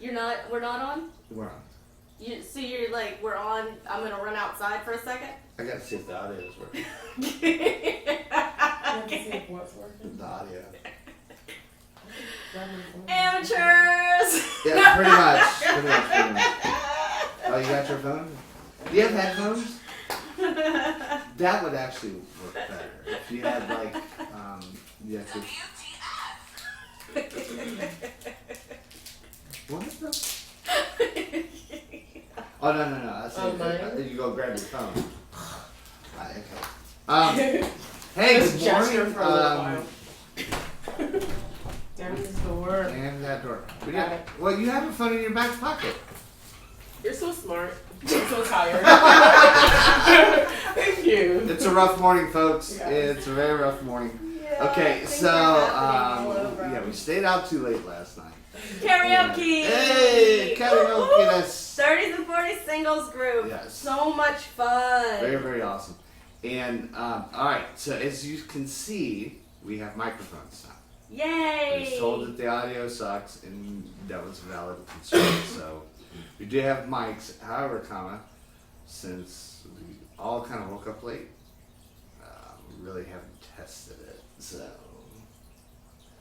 You're not. We're not on. We're on. So you're like, we're on. I'm gonna run outside for a second. I gotta see if the audio is working. Let's see if what's working. The audio. Amateurs. Yeah, pretty much. Oh, you got your phone? Do you have headphones? That would actually work better. If you had like, you have to. What is that? Oh no! I said you go grab your phone. Okay. Hey, Just good gesture morning. for a little while. There's the door. And that door. Got it. Well, you have a phone in your back pocket. You're so smart. I'm so tired. Thank you. It's a rough morning, folks. Yeah. It's a very rough morning. Yeah, Okay, things so are happening all over. yeah, we stayed out too late last night. Karaoke. Hey, karaoke! That's 30s and 40s singles group. Yes. So much fun. very, very awesome. And all right, so as you can see, we have microphones now. I was Yay. told that the audio sucks, and that was a valid concern. So we do have mics. However, since we all kind of woke up late, we really haven't tested it. So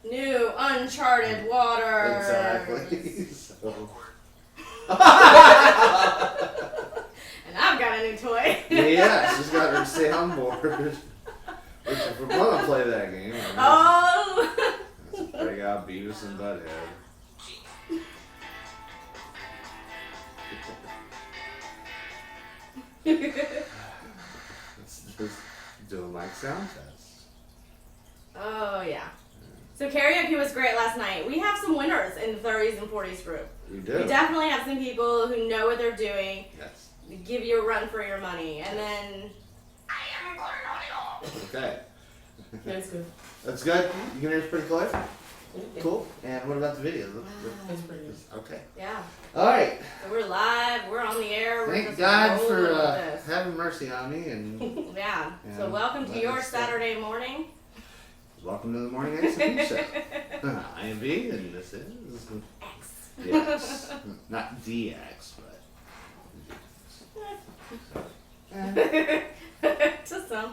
New uncharted waters. exactly. So. And I've got a new toy. Yeah, she's got her soundboard. Which if we're gonna play that game, Oh. let's break out Beavis and Butthead. Let's just do a mic sound test. Oh yeah. So karaoke was great last night. We have some winners in the 30s and 40s group. We do. We definitely have some people who know what they're doing. Yes. Give you a run for your money, and then. Okay. That's good. That's good. You can hear us pretty clear? Cool. And what about the video? That's pretty good. Okay. Yeah. All right. So we're live. We're on the air. We're Thank just God rolling for with this. having mercy on me and Yeah. So Yeah. welcome to Let your us Saturday morning. welcome to the Morning XNV show. I am V and this is X. yes, not DX, but To some.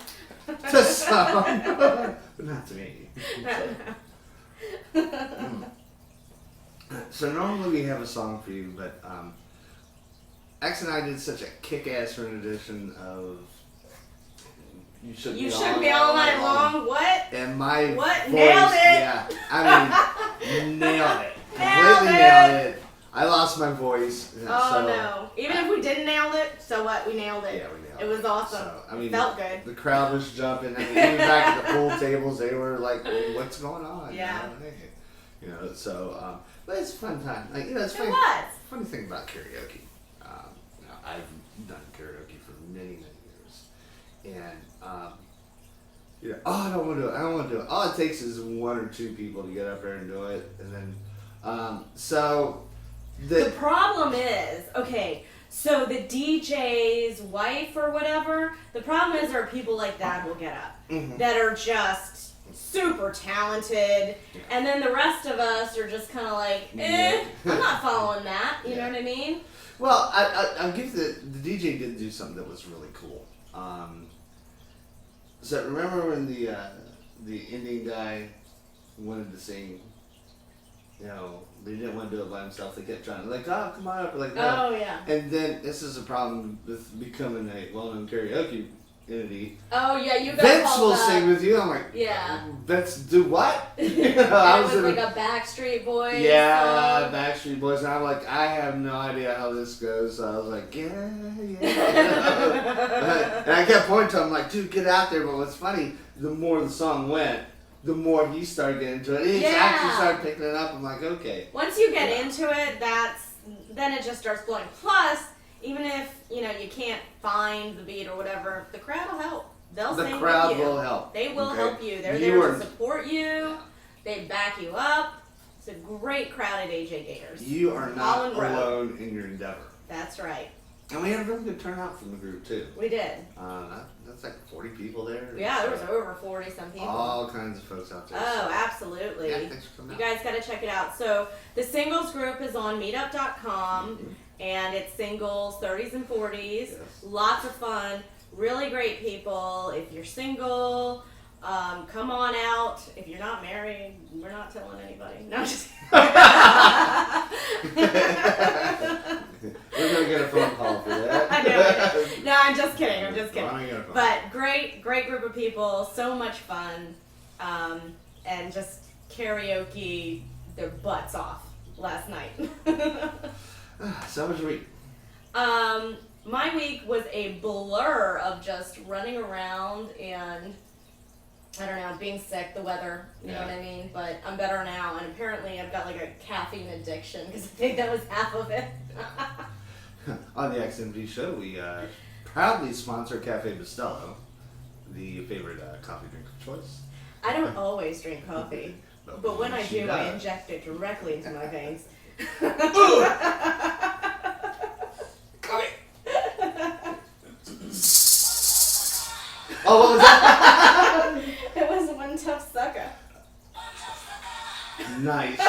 to some, but not to me. So normally we have a song for you, but X and I did such a kick-ass rendition of You Shook You shook me all night long. What? And my What? voice, Nailed it! yeah, I mean, nailed it. Completely nailed it. I lost my voice. Oh so, no. Even if we didn't nail it, so what? We nailed it. Yeah, we nailed it. It was awesome. So, I mean, Felt good. The crowd was jumping. I mean, even back at the pool tables, they were like, "What's going on?" Yeah. You know. So, but it's a fun time. Like, you know, it's It funny. was. Funny thing about karaoke. You know, I've done karaoke for many, many years, and you know, oh, I don't want to do it. I don't want to do it. All it takes is one or two people to get up there and do it, and then so. The problem is, okay, so the DJ's wife or whatever, the problem is there are people like that will get up that are just super talented, and then the rest of us are just kind of like, I'm not following that, you know what I mean? Well, I'll give the DJ did do something that was really cool. So remember when the Indian guy wanted to sing, you know, they didn't want to do it by himself. They kept trying, like, oh, come on up, like, no. Oh, yeah. And then this is a problem with becoming a well-known karaoke entity. Oh, yeah, you got Vince called will up. sing with you. I'm like, Yeah. Vince, do what? It was like a Backstreet Boys Yeah, song. Backstreet Boys. And I'm like, I have no idea how this goes. So I was like, yeah. And I kept pointing to him, like, dude, get out there. But what's funny, the more the song went, the more he started getting into it. He actually started picking it up. I'm like, okay. Once you get into it, then it just starts flowing. Plus, even if you can't find the beat or whatever, the crowd will help. They'll sing The crowd with you. will help. They will Okay. help you. They're You there are- to support you. They back you up. It's a great crowd at AJ Gators. You are not Holland Road. alone in your endeavor. That's right. And we had a really good turnout from the group too. We did. That's like 40 people there. Yeah, there was over 40 some people. All kinds of folks out there. Oh, absolutely. Yeah, thanks for coming You out. guys got to check it out. So the singles group is on meetup.com, and it's singles, 30s and 40s. Yes. Lots of fun. Really great people. If you're single, come on out. If you're not married, we're not telling anybody. No, just We're going to get a phone call for that. I know. No, I'm just kidding. I'm just kidding. Well, I get a phone But great group of people. So much fun. And just karaoke their butts off last night. So was your week? My week was a blur of just running around and, I don't know, being sick, the weather, you know what I mean? But I'm better now, and apparently I've got like a caffeine addiction, because I think that was half of it. On the XNV show, we proudly sponsor Cafe Bustelo, the favorite coffee drink of choice. I don't always drink coffee, but when I She do, does. I inject it directly into my veins. Oh, what was that? It was one tough sucker. Nice.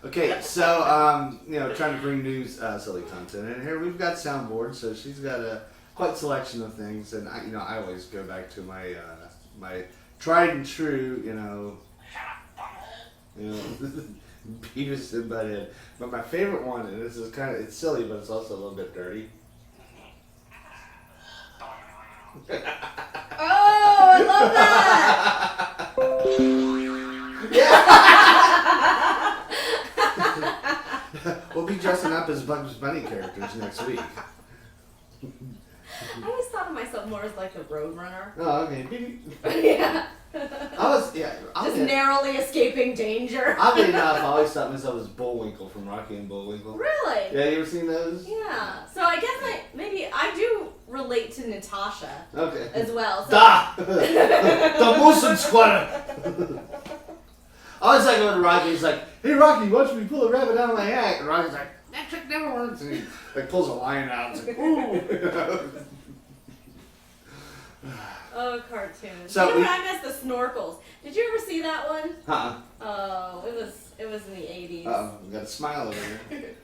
Okay, so trying to bring new silly content in here. We've got soundboard, so she's got a quite selection of things, and I always go back to my my tried and true, Beavis and Butthead. But my favorite one, and this is it's silly, but it's also a little bit dirty. Oh, I love that! We'll be dressing up as Bugs Bunny characters next week. I always thought of myself more as like the Roadrunner. Oh, okay. Yeah. I'll Just narrowly escaping danger. Oddly enough, I always thought myself as Bullwinkle from Rocky and Bullwinkle. Really? Yeah, you ever seen those? Yeah. So I guess I do relate to Natasha Okay. as well. So Da! The Musen Squatter! I always like going to Rocky, he's like, hey Rocky, watch me pull a rabbit out of my hat. And Rocky's like, that trick never works. And he pulls a lion out and it's like, ooh! Oh, cartoons. So you know what? I miss the snorkels. Did you ever see that one? Uh-uh. Oh, it was in the 80s. Uh-oh, we got a smile over here.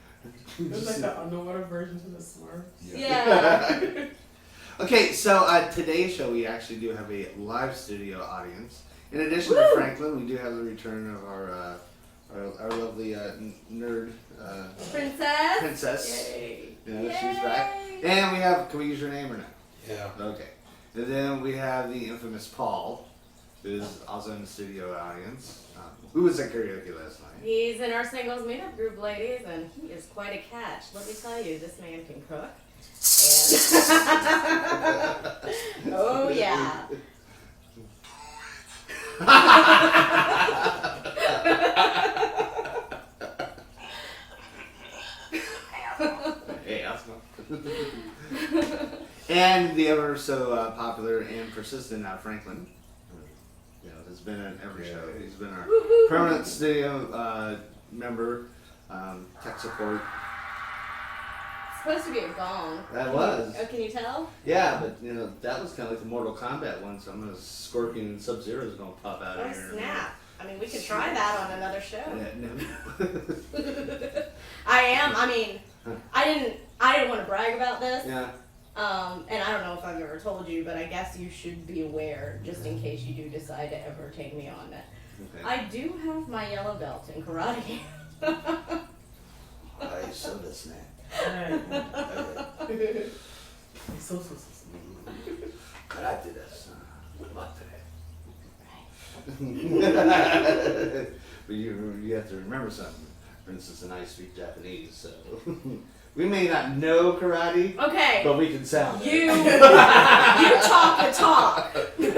It was like the underwater version to the Smurfs. Yeah. Okay, so today's show we actually do have a live studio audience. In addition to Woo! Franklin, we do have the return of our lovely nerd Princess. princess. Yay. Yeah, Yay. she's back. And we have, can we use your name or not? Yeah. Okay. And then we have the infamous Paul, who's also in the studio audience. Who was at karaoke last night? He's in our singles meetup group, ladies, and he is quite a catch. Let me tell you, this man can cook. And oh yeah. Hey, that's not. And the ever so popular and persistent Franklin. Has been in every show. He's been our Woo-hoo. permanent studio member, tech support. It's supposed to be a gong. That was. Oh, can you tell? Yeah, but that was kind of like the Mortal Kombat one. So I'm gonna Scorpion and Sub-Zero is gonna pop out Oh of here. snap! I mean, we could try that on another show. Yeah, no. I mean, I didn't want to brag about this. Yeah. And I don't know if I've ever told you, but I guess you should be aware, just in case you do decide to ever take me on it. Okay. I do have my yellow belt in karate. I saw this now. So. Karate desu. What But you have to remember something. For instance, and I speak Japanese, so we may not know karate, Okay. but we can sound it. You talk the talk. And you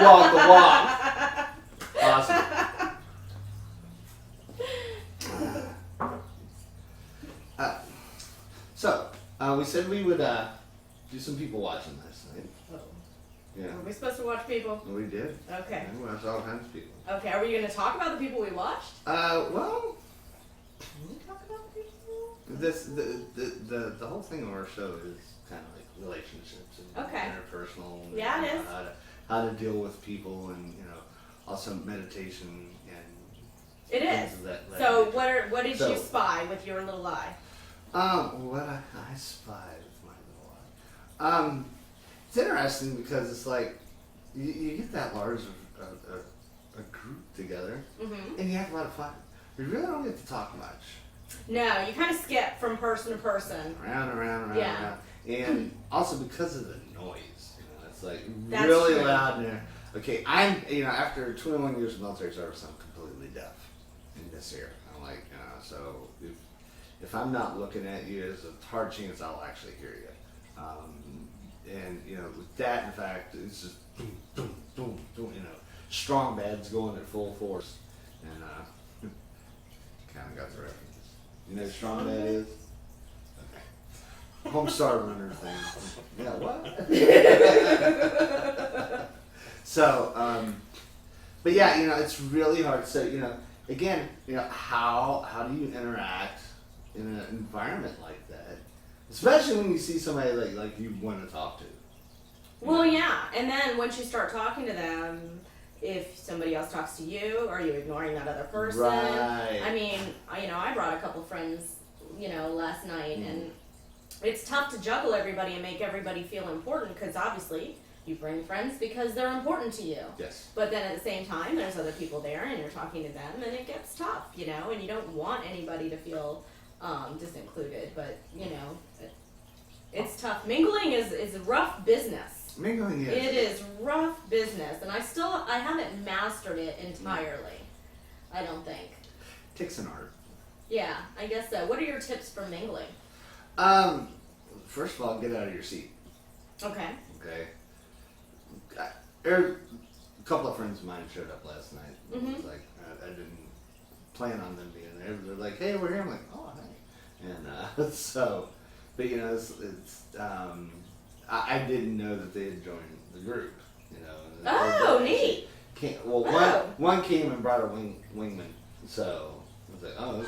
walk the walk. Awesome. We said we would do some people watching last night. Yeah. Are we supposed to watch people? We did. Okay. We watched all kinds of people. Okay, are we going to talk about the people we watched? Well, Can we talk about the people? the whole thing of our show is kind of like relationships and interpersonal. And Yeah, it is. How to deal with people, and also meditation and. It is. things of that So nature. what did you spy with your little eye? What I spy with my little eye. It's interesting because it's like you get that large a group together, and you have a lot of fun. You really don't get to talk much. No, you kind of skip from person to person. Around. And also because of the noise, it's like That's really true. loud in there. Okay, I'm, after 21 years of military service, I'm completely deaf in this ear. I'm like, so if I'm not looking at you, there's a hard chance I'll actually hear you. And with that, in fact, it's just boom, boom, boom, boom. Strong beds going at full force, and kind of got the reference. You know what strong bed is? Okay. Homestar Runner thing. Yeah, what? So, but yeah, it's really hard. So, again, how do you interact in an environment like that? Especially when you see somebody like you want to talk to. Well, yeah, and then once you start talking to them, if somebody else talks to you, are you ignoring that other person? Right. I mean, I brought a couple friends, last night, and it's tough to juggle everybody and make everybody feel important because obviously you bring friends because they're important to you. Yes. But then at the same time, there's other people there and you're talking to them and it gets tough, and you don't want anybody to feel disincluded, but, it's tough. Mingling is rough business. Mingling is. It is rough business, and I haven't mastered it entirely. I don't think. Takes an art. Yeah, I guess so. What are your tips for mingling? First of all, get out of your seat. Okay. Okay. A couple of friends of mine showed up last night. It was like I didn't plan on them being there. They're like, "Hey, we're here." I'm like, "Oh, hey." And so, but it's I didn't know that they had joined the group. Oh, neat. One came and brought a wingman. So I was like, oh.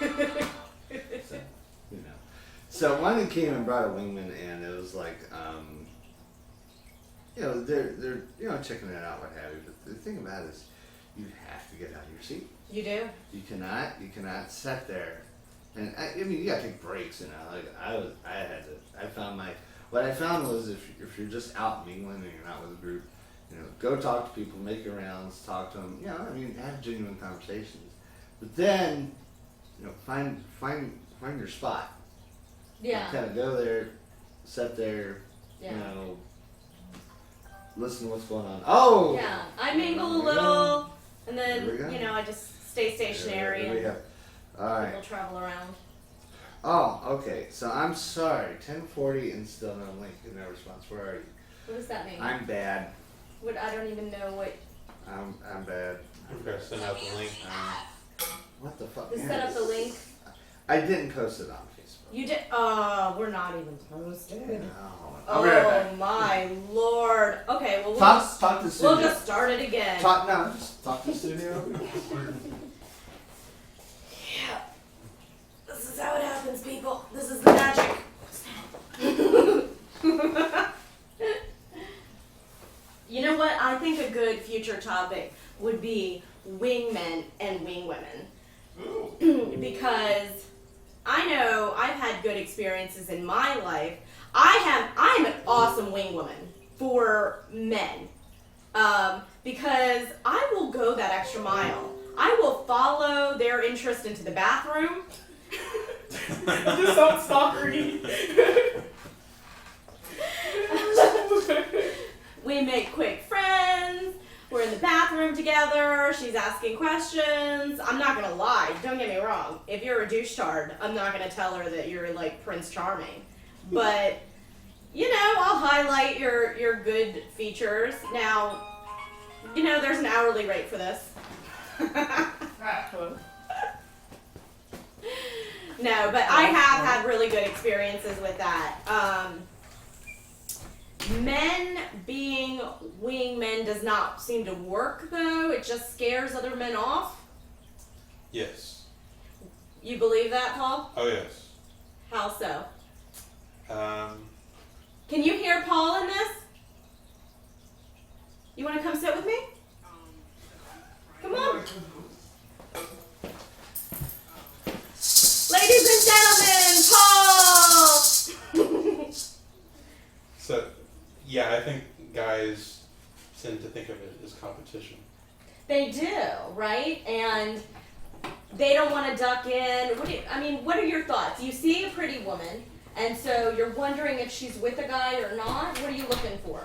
Okay. So one came and brought a wingman, and it was like, they're checking it out, what have you. But the thing about it is, you have to get out of your seat. You do? You cannot sit there, and I mean, you gotta take breaks. What I found was if you're just out mingling and you're not with a group, go talk to people, make your rounds, talk to them. Have genuine conversations. But then, find your spot. Yeah. Kind of go there, sit there, Yeah. listen to what's going on. Oh! Yeah, I mingle a little, and then, There we go. I just stay stationary There we and go. All right. people travel around. Oh, okay. So I'm sorry. 10:40 and still no link and no response. Where are you? What does that mean? I'm bad. I don't even know what. I'm bad. I forgot to send out the link. What the fuck? Just set up the link. I didn't post it on Facebook. You did. Oh, we're not even posted. No. Oh I'll be right back. my lord. Okay, well Talk to the studio. we'll just start it again. Just talk to the studio. Yeah. This is how it happens, people. This is the magic. You know what? I think a good future topic would be wingmen and wingwomen. Because I know I've had good experiences in my life. I'm an awesome wingwoman for men. Because I will go that extra mile. I will follow their interest into the bathroom. Just so stalkery. We make quick friends. We're in the bathroom together. She's asking questions. I'm not gonna lie. Don't get me wrong. If you're a douche-tard, I'm not gonna tell her that you're like Prince Charming. But I'll highlight your good features. Now, there's an hourly rate for this. No, but I have had really good experiences with that. Men being wingmen does not seem to work, though. It just scares other men off. Yes. You believe that, Paul? Oh yes. How so? Um, Can you hear Paul in this? You want to come sit with me? Come on. Ladies and gentlemen, Paul! so, yeah, I think guys tend to think of it as competition. They do, right? And they don't want to duck in. What are your thoughts? You see a pretty woman, and so you're wondering if she's with a guy or not. What are you looking for?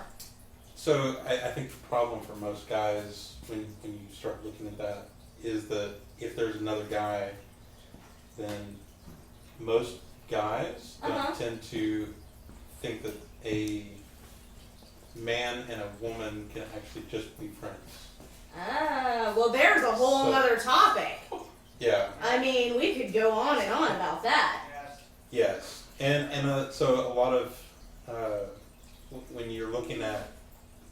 So I think the problem for most guys when you start looking at that is that if there's another guy, then most guys don't tend to think that a man and a woman can actually just be friends. Ah, well, there's a whole other topic. Yeah. I mean, we could go on and on about that. Yes, and so a lot of when you're looking at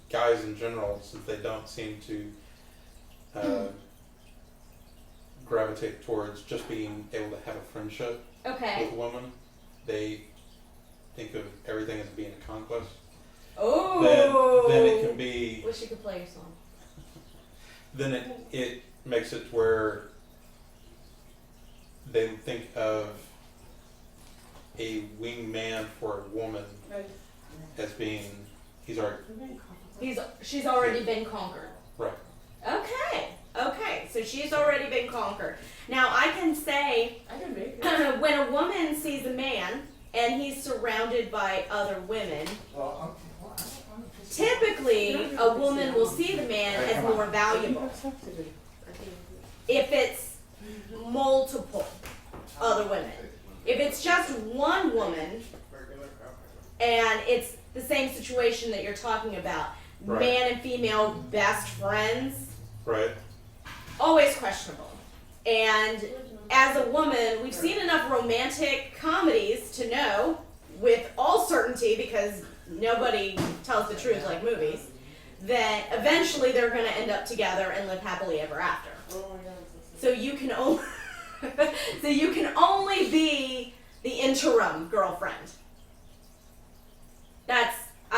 guys in general, since they don't seem to gravitate towards just being able to have a friendship Okay. with a woman, they think of everything as being a conquest. Oh. Then it can be. Wish you could play your song. Then it makes it where they think of a wingman for a woman as being she's already been conquered. Right. Okay. So she's already been conquered. Now I can say when a woman sees a man and he's surrounded by other women, typically a woman will see the man as more valuable. If it's multiple other women. If it's just one woman and it's the same situation that you're talking about, right. Man and female best friends, Right. always questionable. And as a woman, we've seen enough romantic comedies to know with all certainty, because nobody tells the truth like movies, that eventually they're going to end up together and live happily ever after. So you can only be the interim girlfriend. I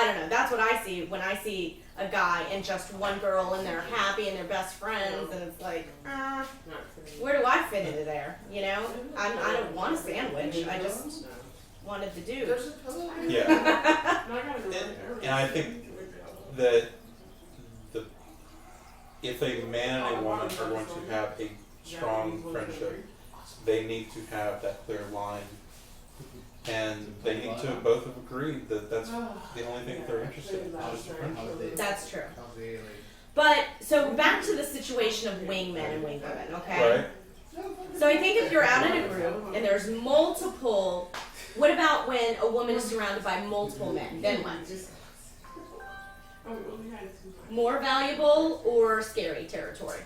don't know, that's what I see when I see a guy and just one girl and they're happy and they're best friends, and it's like, where do I fit into there? You know? I don't want a sandwich, I just wanted the dude. Yeah. and I think that if a man and a woman are going to have a strong friendship, they need to have that clear line. And they need to both have agreed that that's the only thing they're interested in, just a friendship. That's true. But, so back to the situation of wingmen and wingwomen, okay? Right? So I think if you're out in a group and there's multiple, what about when a woman is surrounded by multiple men? Then what? More valuable or scary territory?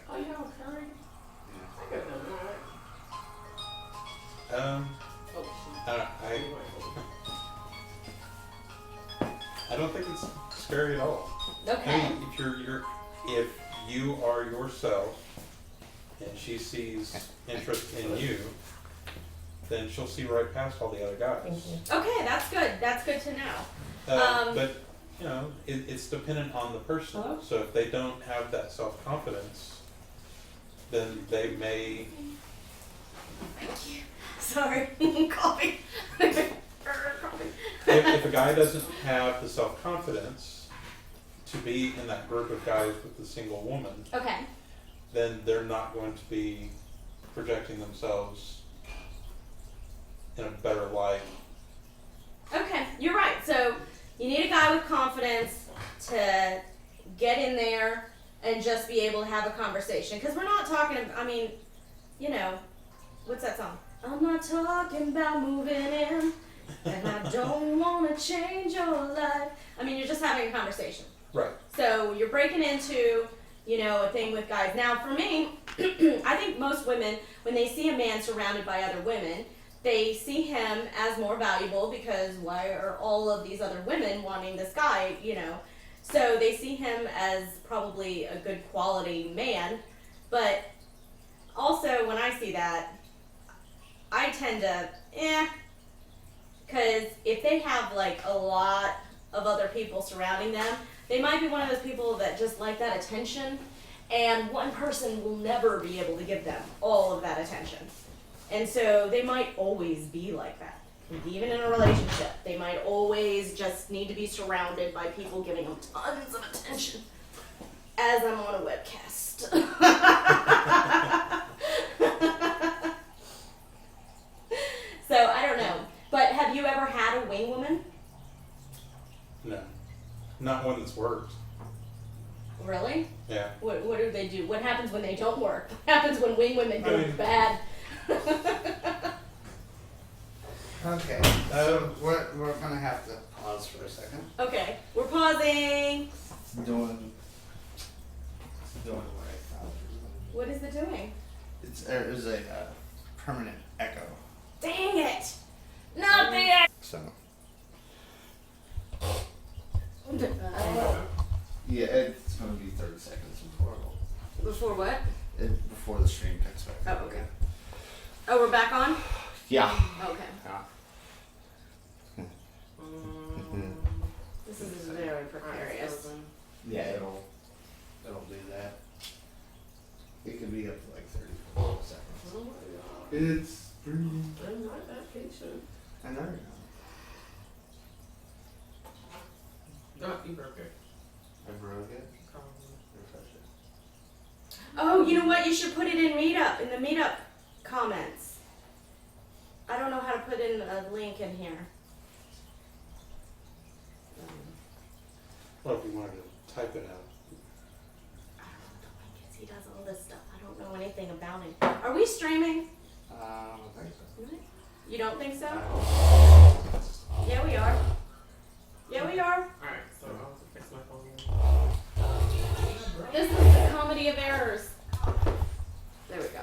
I don't think it's scary at all. Okay. I mean, if you are yourself and she sees interest in you, then she'll see right past all the other guys. Okay, that's good. That's good to know. But you know, it's dependent on the person. So if they don't have that self-confidence, then they may. Thank you. Sorry, coffee. If a guy doesn't have the self-confidence to be in that group of guys with a single woman, Okay. then they're not going to be projecting themselves in a better light. Okay, you're right. So you need a guy with confidence to get in there and just be able to have a conversation. Because we're not talking, you know, what's that song? I'm not talking about moving in, and I don't want to change your life. You're just having a conversation. Right. So you're breaking into, a thing with guys. Now, for me, I think most women, when they see a man surrounded by other women, they see him as more valuable, because why are all of these other women wanting this guy, So they see him as probably a good quality man. But also, when I see that, I tend to, because if they have like a lot of other people surrounding them, they might be one of those people that just like that attention, and one person will never be able to give them all of that attention. And so they might always be like that. Even in a relationship, they might always just need to be surrounded by people giving them tons of attention as I'm on a webcast. So I don't know. But have you ever had a wing woman? No. Not one that's worked. Really? Yeah. What do they do? What happens when they don't work? What happens when wing women go bad? Okay, so we're gonna have to pause for a second. Okay, we're pausing. Doing the right now. What is it doing? There's a permanent echo. Dang it! Not the echo! So. Yeah, it's gonna be 30 seconds Before what? before the stream picks back up. Oh, okay. Oh, we're back on? Yeah. Okay. This is very precarious. Yeah, it'll do that. It could be up to like 30 seconds. Oh my god. It's pretty. I'm not that patient. I know. You broke it. I broke it. Probably. Refresh it. Oh, you know what? You should put it in the meetup comments. I don't know how to put in a link in here. Well, if you wanted to type it out. I don't know the link is. He does all this stuff. I don't know anything about him. Are we streaming? I think so. You don't think so? Yeah, we are. Yeah, we are. Alright, so I'll have to fix my phone. This is the comedy of errors. There we go.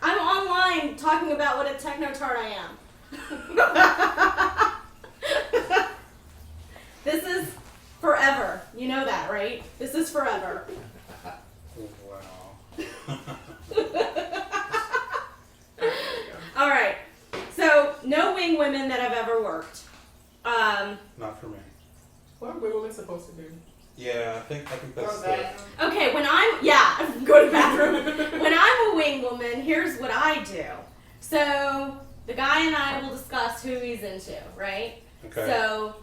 I'm online talking about what a technotard I am. This is forever. You know that, right? This is forever. Wow. All right. So, no wing women that have ever worked. Not for me. What are women supposed to do? Yeah, I think that's Go the, back. Okay, go to the bathroom. When I'm a wing woman, here's what I do. So, the guy and I will discuss who he's into, right? okay. So,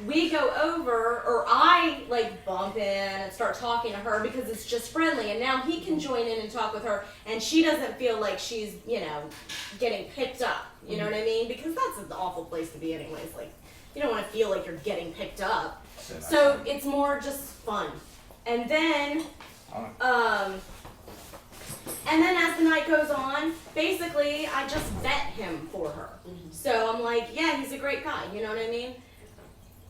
we go over, or I like bump in and start talking to her because it's just friendly, and now he can join in and talk with her, and she doesn't feel like she's, getting picked up. You know what I mean? Because that's an awful place to be anyways. Like, you don't want to feel like you're getting picked up. So it's more just fun. And then, as the night goes on, basically I just vet him for her. So I'm like, yeah, he's a great guy. You know what I mean?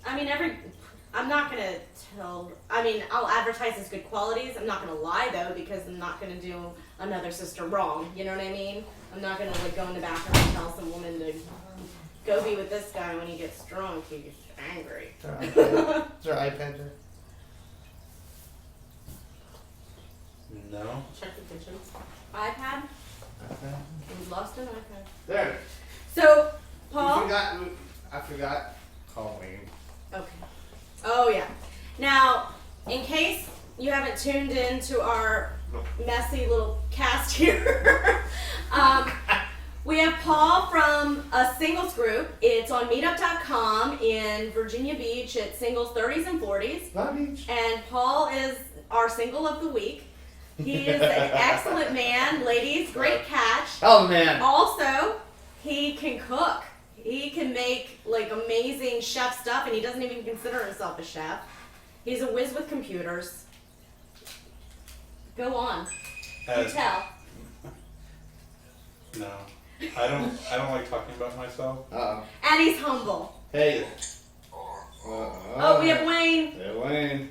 I'm not gonna I'll advertise his good qualities. I'm not gonna lie though, because I'm not gonna do another sister wrong. You know what I mean? I'm not gonna go in the bathroom and tell some woman to go be with this guy when he gets drunk. He gets angry. Is there iPad there? No. Check the kitchen. iPad? Okay. We lost an iPad. There. So, Paul? I forgot. Call Wayne. Okay. Oh, yeah. Now, in case you haven't tuned in to our messy little cast here, we have Paul from a singles group. It's on meetup.com in Virginia Beach. It's singles 30s and 40s. Love Beach. And Paul is our single of the week. He is an excellent man. Ladies, great catch. Oh man. Also, he can cook. He can make like amazing chef stuff, and he doesn't even consider himself a chef. He's a whiz with computers. Go on. You tell. No. I don't like talking about myself. Uh-oh. And he's humble. Hey. Oh, we have Wayne. Hey, Wayne.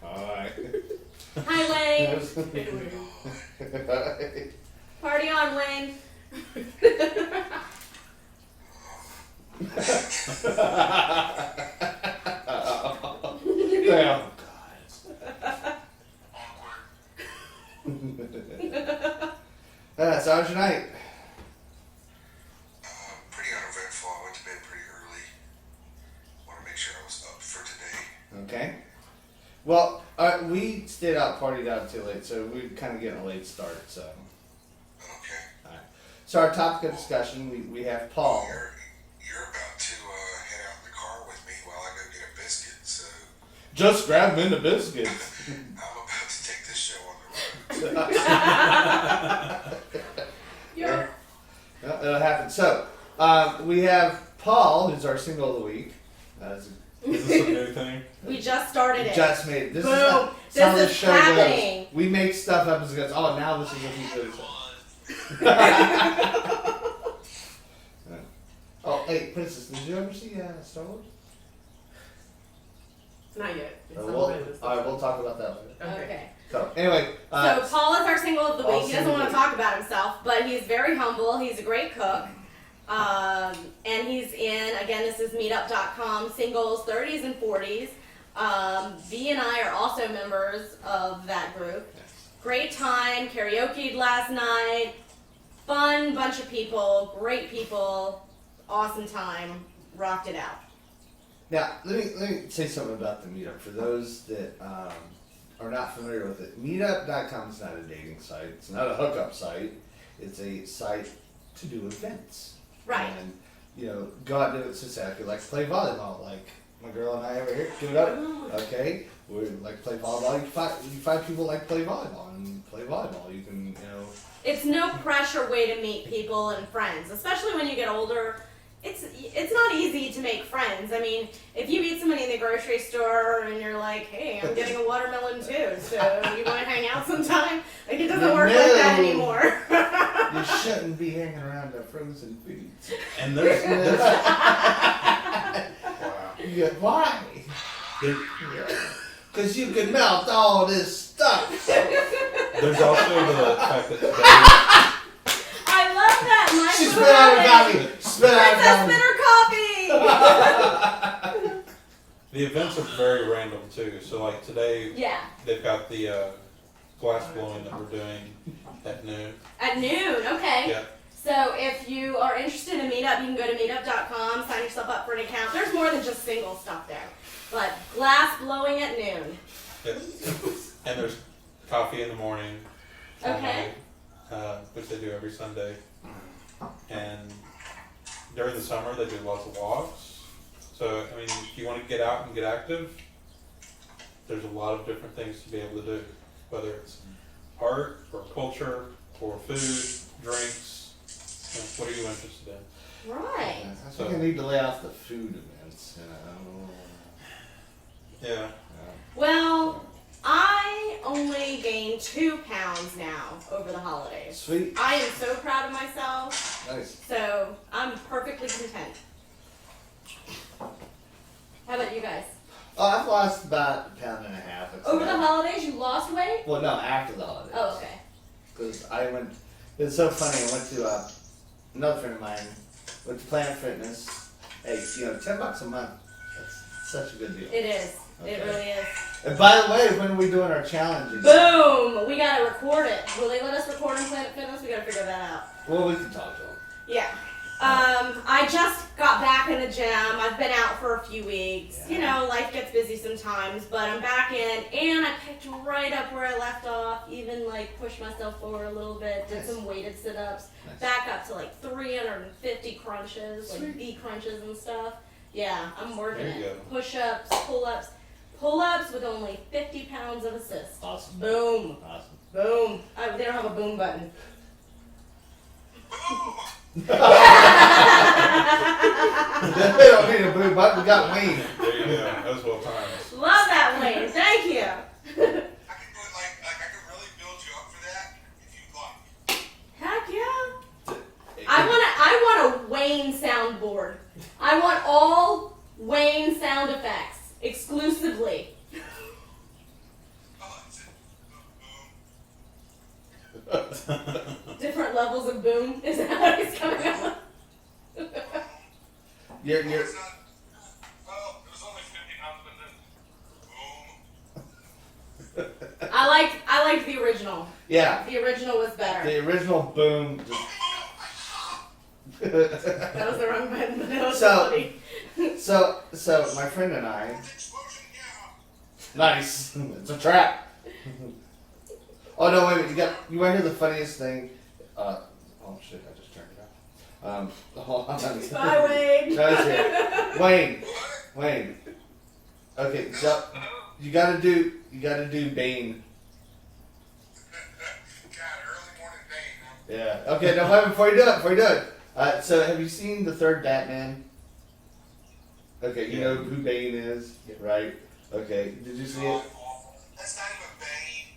Hi. Hi, Wayne. Hey, wait. Party on, Wayne. Damn. So how's your night? Pretty uneventful. I went to bed pretty early. Want to make sure I was up for today. Okay. Well, we stayed out, partied out too late, so we're kind of getting a late start. So, Okay. all right. So our topic of discussion, we have Paul. You're about to head out in the car with me while I go get a biscuit. So Just grab me the biscuits. I'm about to take this show on the road. You're Well, it'll happen. So, we have Paul, who's our single of the week. Is this a new thing? We just started it. Just made it. This Boom. is how This this is show happening. goes. We make stuff up as it goes. Oh, now this is what he's doing. Oh, hey, Princess, did you ever see Star Wars? Not yet. It's All on right, the list. we'll talk about that later. Okay. So, anyway, So Paul is our single of the Paul week. He doesn't single want of to the talk about himself, but he's very humble. He's a great cook. And he's in, again, this is meetup.com, singles 30s and 40s. V and I are also members of that group. Great time, karaoke'd last night. Fun bunch of people, great people, awesome time, rocked it out. now, let me say something about the meetup. For those that are not familiar with it, meetup.com is not a dating site. It's not a hookup site. It's a site to do events. Right. And, go out and do it. So say, I could like to play volleyball, like my girl and I over here, do it up. Okay? We like to play volleyball. You find people like to play volleyball and play volleyball. You can, It's no pressure way to meet people and friends, especially when you get older. It's not easy to make friends. I mean, if you meet somebody in the grocery store and you're like, hey, I'm getting a watermelon too, so you want to hang out sometime? Like, it doesn't work like that No. anymore. you shouldn't be hanging around the frozen foods. And there's wow. Yeah, why? There, Because you can melt all this stuff. there's also the fact that today, I love that. My She spit out her coffee. Spit out her Princess coffee. Spinner coffee. the events are very random too. So like today, Yeah, they've got the glass blowing that we're doing at noon. at noon. Okay. Yeah. So if you are interested in Meetup, you can go to meetup.com, sign yourself up for an account. There's more than just single stuff there. But glass blowing at noon. Yep. And there's coffee in the morning. Okay. Which they do every Sunday. And during the summer, they do lots of walks. So, I mean, if you want to get out and get active, there's a lot of different things to be able to do. Whether it's art or culture or food, drinks. What are you interested in? Right. I think I need to lay off the food events. Yeah. Well, I only gained 2 pounds now over the holidays. Sweet. I am so proud of myself, Nice. so I'm perfectly content. How about you guys? Oh, I've lost about a pound and a half. Over the holidays, you lost weight? Well, no, after the holidays. Oh, okay. Because I went, it's so funny, I went to another friend of mine, went to Planet Fitness. Hey, $10 a month, that's such a good deal. It is. Okay. It really is. And by the way, when are we doing our challenge again? Boom! We gotta record it. Will they let us record on Planet Fitness? We gotta figure that out. Well, we can talk to them. Yeah. I just got back in the gym. I've been out for a few weeks. Yeah. Life gets busy sometimes, but I'm back in, and I picked right up where I left off. Even pushed myself forward a little bit. Did Nice. some weighted sit-ups. Nice. Back up to 350 crunches, Sweet. V crunches and stuff. Yeah, I'm working There you it. go. Push-ups, pull-ups, pull-ups with only 50 pounds of assist. Awesome. Boom, Awesome. boom. They don't have a boom button. They don't need a boom button, we got Wayne. There you go. That was well timed. Love that, Wayne. Thank you. I can do it I can really build you up for that if you'd like. Heck yeah. I want a Wayne soundboard. I want all Wayne sound effects exclusively. Oh, it's Different levels of boom. Is that what he's coming up with? You're, it's not. Well, it was only 50 pounds, but then boom. I I liked the original. Yeah, The original was better. the original Boom. That was the wrong button, but that was So- funny. So my friend and I. Nice. It's a trap. Oh no! Wait a minute. You want to hear the funniest thing? Oh shit! I just turned it off. Hold on. Bye, Wayne. No, it's here. Wayne. Okay, so you gotta do Bane. God, early morning pain. Yeah. Okay. No, wait, before you do it. So have you seen the third Batman? Okay, you know who Bane is, right? Okay. Did you see it? Awful. That's not even Bane.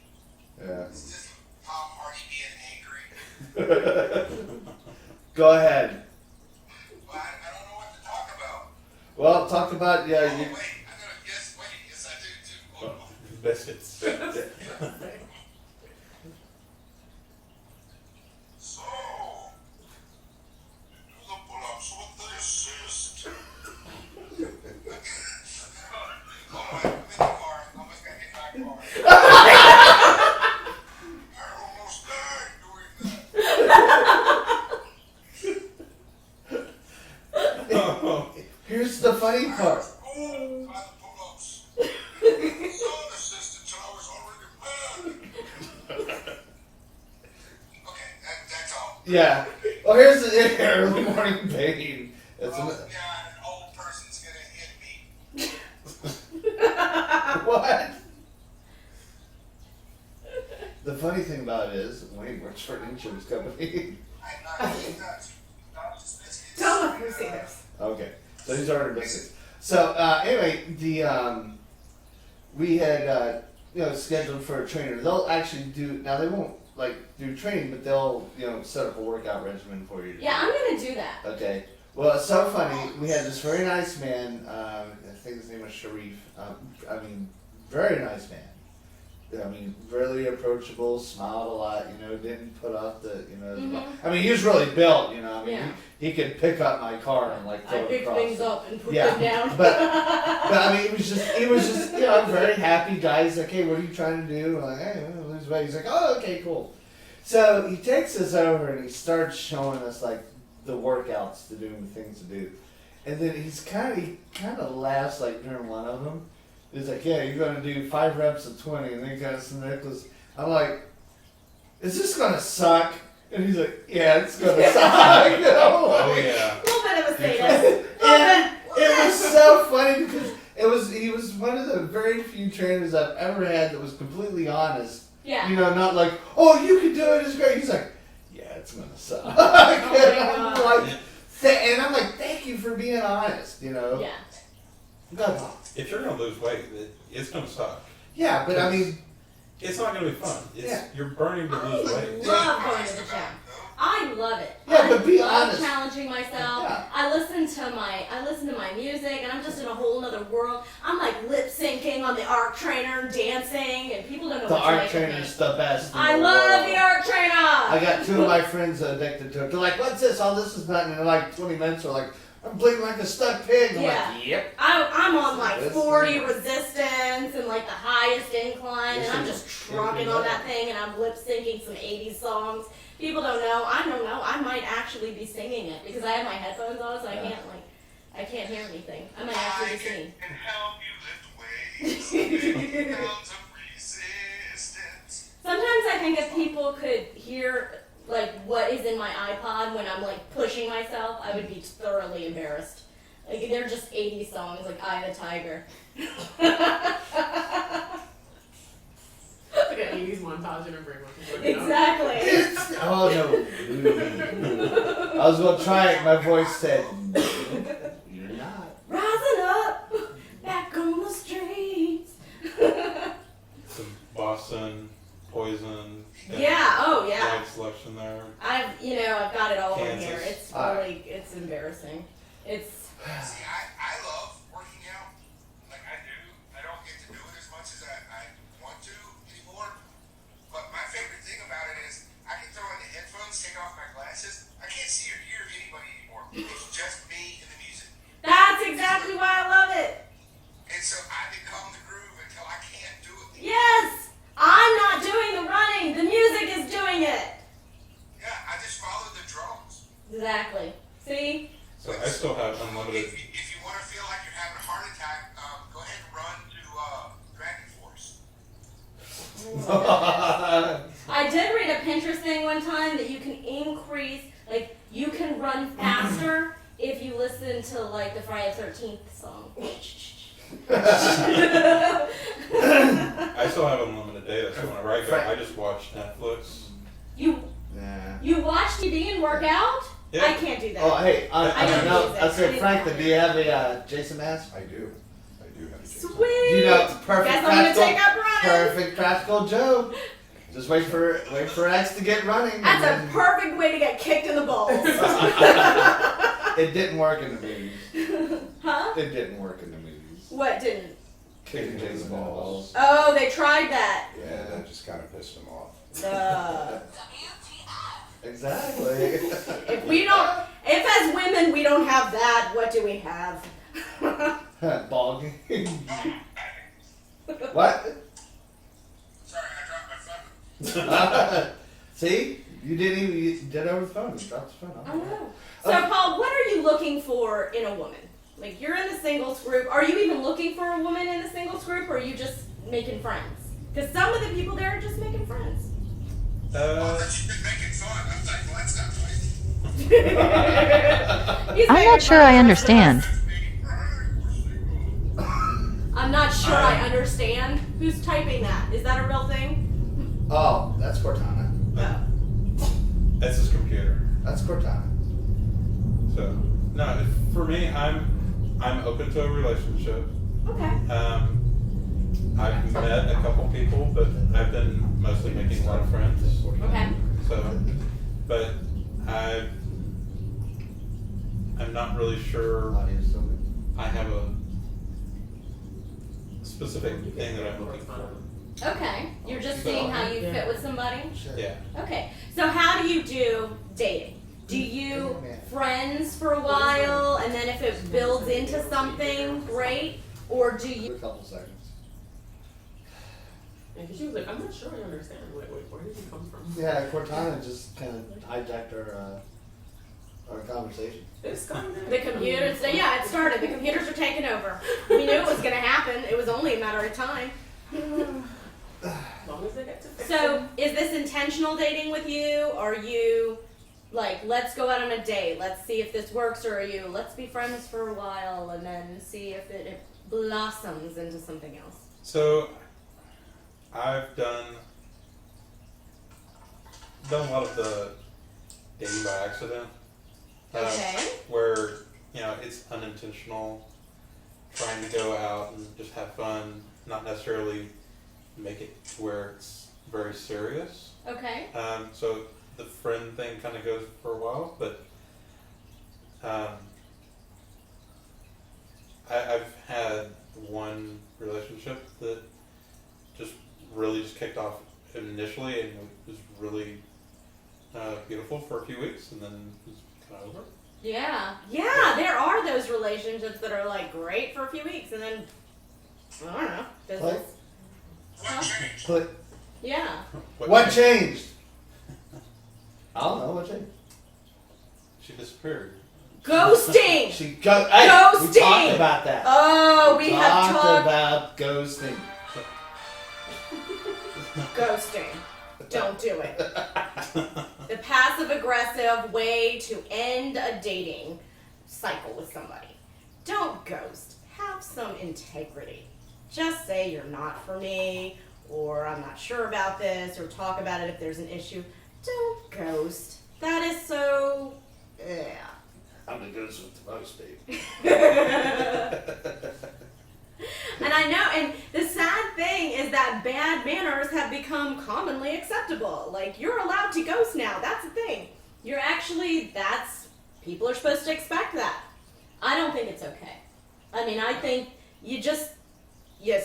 Yeah. It's just Tom Hardy being angry. Go ahead. Well, I don't know what to talk about. Well, talk about Wait, I you. gotta yes, I do too. Hold on. Biscuits. So, do the pull-ups with the assist. Hold on, I'm in the car. I almost gotta get my car. I almost died doing that. Here's the funny part. Oh, by the pull-ups. Non-assisted till I was already mad. Okay, that's all. Yeah. Oh, here's the early morning Bane. It's Oh, God, an old person's gonna hit me. what? The funny thing about it is, Wayne works for an insurance company. I'm not just biscuits. Tell them who see this. Okay, so these are our biscuits. So anyway, we had scheduled for a trainer. They'll actually do now. They won't do training, but they'll set up a workout regimen for you. Yeah, I'm gonna do that. Okay. Well, it's so funny. We had this very nice man. I think his name was Sharif. Very nice man. Really approachable. Smiled a lot. Didn't put off the. He was really built. Yeah. He could pick up my car and throw I it picked across. things up and put Yeah, them down. but he was just a very happy guy. He's like, hey, what are you trying to do? I'm like, hey, lose weight. He's like, oh, okay, cool. So he takes us over and he starts showing us the workouts to do and the things to do. And then he kind of laughs during one of them. He's like, yeah, you're going to do 5 reps of 20 and then you got some necklace. I'm like, is this going to suck? And he's like, yeah, it's going to suck. Oh yeah. A little bit of a sadist. And it was so funny because he was one of the very few trainers I've ever had that was completely honest. Yeah. Not like, oh, you can do it, it's great. He's like, yeah, it's gonna suck. Oh my And I'm like, thank you for being honest, Yeah. Good. If you're gonna lose weight, it's gonna suck. Yeah, but It's not gonna be fun. You're burning to I lose weight. love going to the gym. I love it. Yeah, but be I love honest. challenging myself. Yeah. I listen to my music, and I'm just in a whole other world. I'm lip syncing on the ARC trainer, dancing, and people don't know The what to ARC make of me. trainer's the best. in I the love world. the ARC trainer. I got 2 of my friends addicted to it. They're like, what's this? Oh, this is nothing. And in 20 minutes, they're like, I'm bleeding like a stuck pig. I'm Yeah. like, yep. I'm on This 40 is- resistance and the highest incline, This and I'm is- just trucking on that thing, and I'm lip syncing some 80s songs. People don't know. I don't know. I might actually be singing it because I have my headphones on, so I can't hear anything. I might actually be singing. And help you lift weights. Pounds of resistance. Sometimes I think if people could hear what is in my iPod when I'm pushing myself, I would be thoroughly embarrassed. They're just 80 songs, Eye of the Tiger. Like an 80s montage and everyone was working out. Exactly. Oh no. I was gonna try it. My voice said, "You're not." Rising up, back on the streets. Some Boston, Poison. Yeah. Oh yeah. Wide selection there. I've got it all in Kansas. here. It's really it's embarrassing. It's See, I love working out. I do. I don't get to do it as much as I want to anymore. But my favorite thing about it is I can throw in the headphones, take off my glasses. I can't see or hear anybody anymore. It's just me and the music. that's exactly why I love it. And so I become the groove until I can't do it anymore. Yes, I'm not doing one time that you can increase, like, you can run faster if you listen to, like, the Friday the 13th song. I still have unlimited data, so whenever I go, I just watch Netflix. You watch TV and work out? Yeah. I can't do that. Oh, hey, I don't use it. I said, Franklin, do you have a Jason mask? I do have a Jason. Sweet. You know, perfect Guess I'm gonna practical, take up running. perfect practical joke. Just wait for X to get running. That's and a perfect way to get kicked in the balls. It didn't work in the movies. Huh? It didn't work in the movies. What didn't? Kicking Jason in the balls. Oh, they tried that. Yeah, that just kind of pissed him off. Exactly. If as women we don't have that, what do we have? Ball game. What? Sorry, I dropped my phone. See? You did it over the phone. You dropped the phone. I know. So, Paul, what are you looking for in a woman? Like, you're in the singles group. Are you even looking for a woman in the singles group, or are you just making friends? Because some of the people there are just making friends. She's been making fun. I was like, well, that's not right. He's I'm making not sure fun I of us. understand. I'm not sure I understand. Who's typing that? Is that a real thing? Oh, that's Cortana. Oh. That's his computer. That's Cortana. So no, for me, I'm open to a relationship. Okay. I've met a couple people, but I've been mostly making a lot of friends. Okay. So, but I'm not really sure. I have a specific thing that I'm looking for. Okay. You're just seeing how you fit with somebody? Yeah. Okay. So how do you do dating? Do you friends for a while, and then if it builds into something, great? Or do you... A couple seconds. And she was like, I'm not sure I understand. Wait, where did you come from? Yeah, Cortana just kind of hijacked our conversation. It's kind of The computers... Yeah, it started. The computers are taking over. We knew it was going to happen. It was only a matter of time. As long as they get to fix So, is this intentional dating with you? Are you... Like, let's go out on a date, let's see if this works, or are you, let's be friends for a while and then see if it blossoms into something else? So, I've done a lot of the dating by accident. Okay. Where, it's unintentional, trying to go out and just have fun, not necessarily make it to where it's very serious. Okay. So the friend thing kind of goes for a while, but I've had one relationship that just really just kicked off initially, and it was really beautiful for a few weeks, and then it was kind of over. Yeah. Yeah, there are those relationships that are like great for a few weeks and then, I don't know, business. What changed? But Yeah. what changed? I don't know what changed. She disappeared. Ghosting! Hey, we Ghosting! talked about that. Oh, we have talked about ghosting. ghosting. Don't do it. The passive aggressive way to end a dating cycle with somebody. Don't ghost. Have some integrity. Just say you're not for me, or I'm not sure about this, or talk about it if there's an issue. Don't ghost. That is so... Yeah. I'm the ghost with the most, baby. And I know, and the sad thing is that bad manners have become commonly acceptable. Like, you're allowed to ghost now. That's the thing. You're actually, people are supposed to expect that. I don't think it's okay. I mean, I think you just, you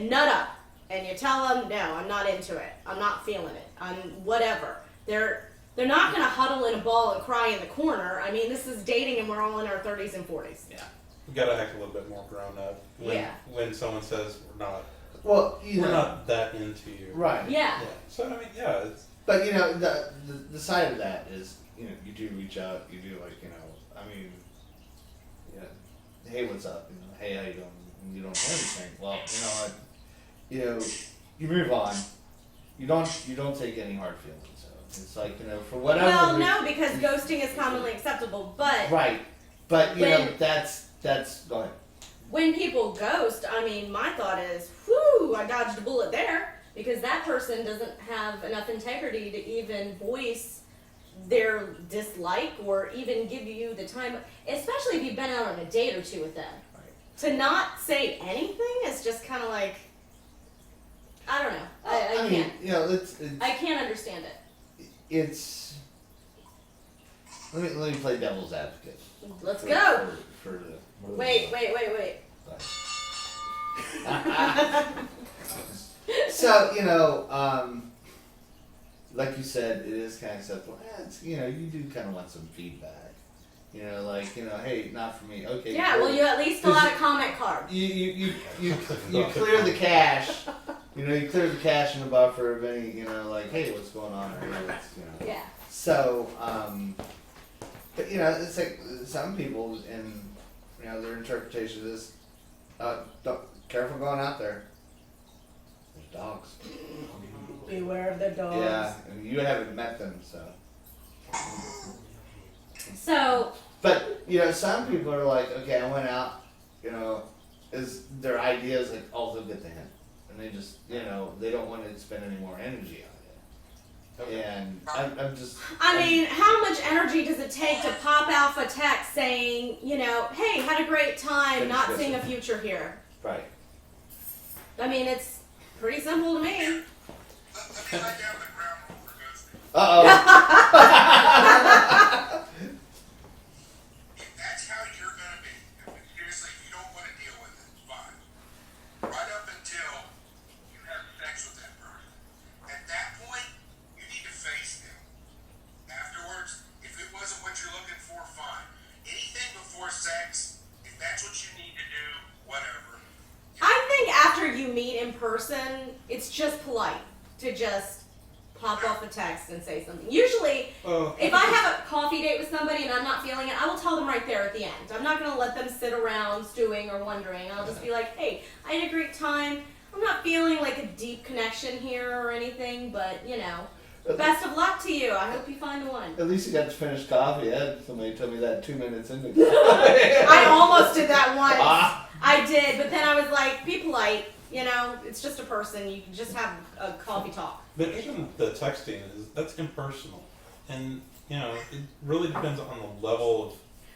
nut up and you tell them, no, I'm not into it. I'm not feeling it. I'm whatever. They're not going to huddle in a ball and cry in the corner. I mean, this is dating and we're all in our 30s and 40s. Yeah. We gotta act a little bit more grown up when someone says we're not not that into you. Right. Yeah. So I mean, yeah, it's But the side of that is, you do reach out, you do hey, what's up? Hey, how you doing? And you don't say anything. Well, you move on. You don't take any hard feelings. So It's like, for whatever. Well, reason. no, because ghosting is commonly acceptable, but Right, but When- that's go ahead. when people ghost, I mean, my thought is, whew, I dodged a bullet there, because that person doesn't have enough integrity to even voice their dislike or even give you the time, especially if you've been out on a date or two with them. Right. To not say anything is just kind of like, I don't know. I mean, can't. it's I can't understand it. it's. Let me play devil's advocate. Let's for- go. For the. Wait. So like you said, it is kind of acceptable. It's, you do kind of want some feedback. Hey, not for me. Okay. Yeah, cool. well, you at least fill out a comment card. You clear the cache. You clear the cache in the buffer of any, hey, what's going on? Or, Yeah. So, but it's like some people and their interpretation is, careful going out there. There's dogs. Beware of the dogs. Yeah, and you haven't met them, so. So, But some people are like, okay, I went out. Is their idea is like, oh, they'll get the hint, and they just, they don't want to spend any more energy on it. And I'm just. I mean, how much energy does it take to pop off a text saying, hey, had a great time, Finish not this seeing a one. future here? Right. I mean, it's pretty simple to me. Let me lay down the ground rule for ghosting. Uh-oh. If that's how you're gonna be, seriously, if you don't want to deal with it, fine. Right up until you have sex with that person. At that point, you need to face them. Afterwards, if it wasn't what you're looking for, fine. Anything before sex, if that's what you need to do, whatever. I think after you meet in person, it's just polite to just pop off a text and say something. Usually, if I have a coffee date with somebody and I'm not feeling it, I will tell them right there at the end. I'm not going to let them sit around stewing or wondering. I'll just be like, hey, I had a great time. I'm not feeling like a deep connection here or anything, but, best of luck to you. I hope you find the one. At least you got to finish coffee. Somebody told me that 2 minutes into. I almost did that once. Ah. I did, but then I was like, be polite. It's just a person. You can just have a coffee talk. But even the texting that's impersonal, and it really depends on the level of.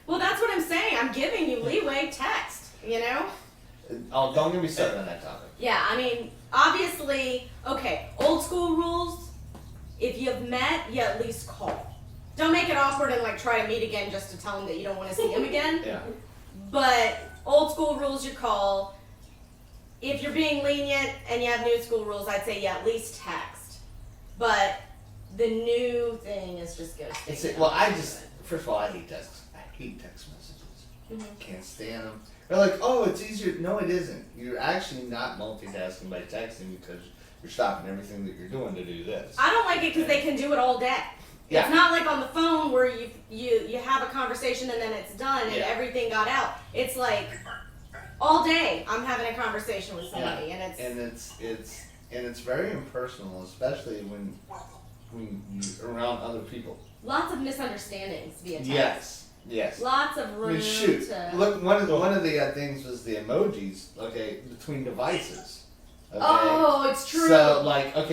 Well, that's what I'm saying. I'm giving you leeway. Text. Oh, don't get me started on that topic. Yeah, I mean, obviously, okay, old school rules. If you've met, you at least call. Don't make it awkward and try to meet again just to tell them that you don't want to see him again. Yeah. But old school rules, you call. If you're being lenient and you have new school rules, I'd say at least text. But the new thing is just ghosting. First of all, I hate texts. I hate text messages. Mhm. Can't stand them. They're like, oh, it's easier. No, it isn't. You're actually not multitasking by texting because you're stopping everything that you're doing to do this. I don't like it because they can do it all day. Yeah. It's not like on the phone where you have a conversation and then it's done and Yeah. everything got out. It's like all day I'm having a conversation with somebody Yeah. and it's very impersonal, especially when you're around other people. lots of misunderstandings via text. Yes. Lots of I room mean, shoot. to. Look, one of the things was the emojis. Okay, between devices. Okay? Oh, it's true. So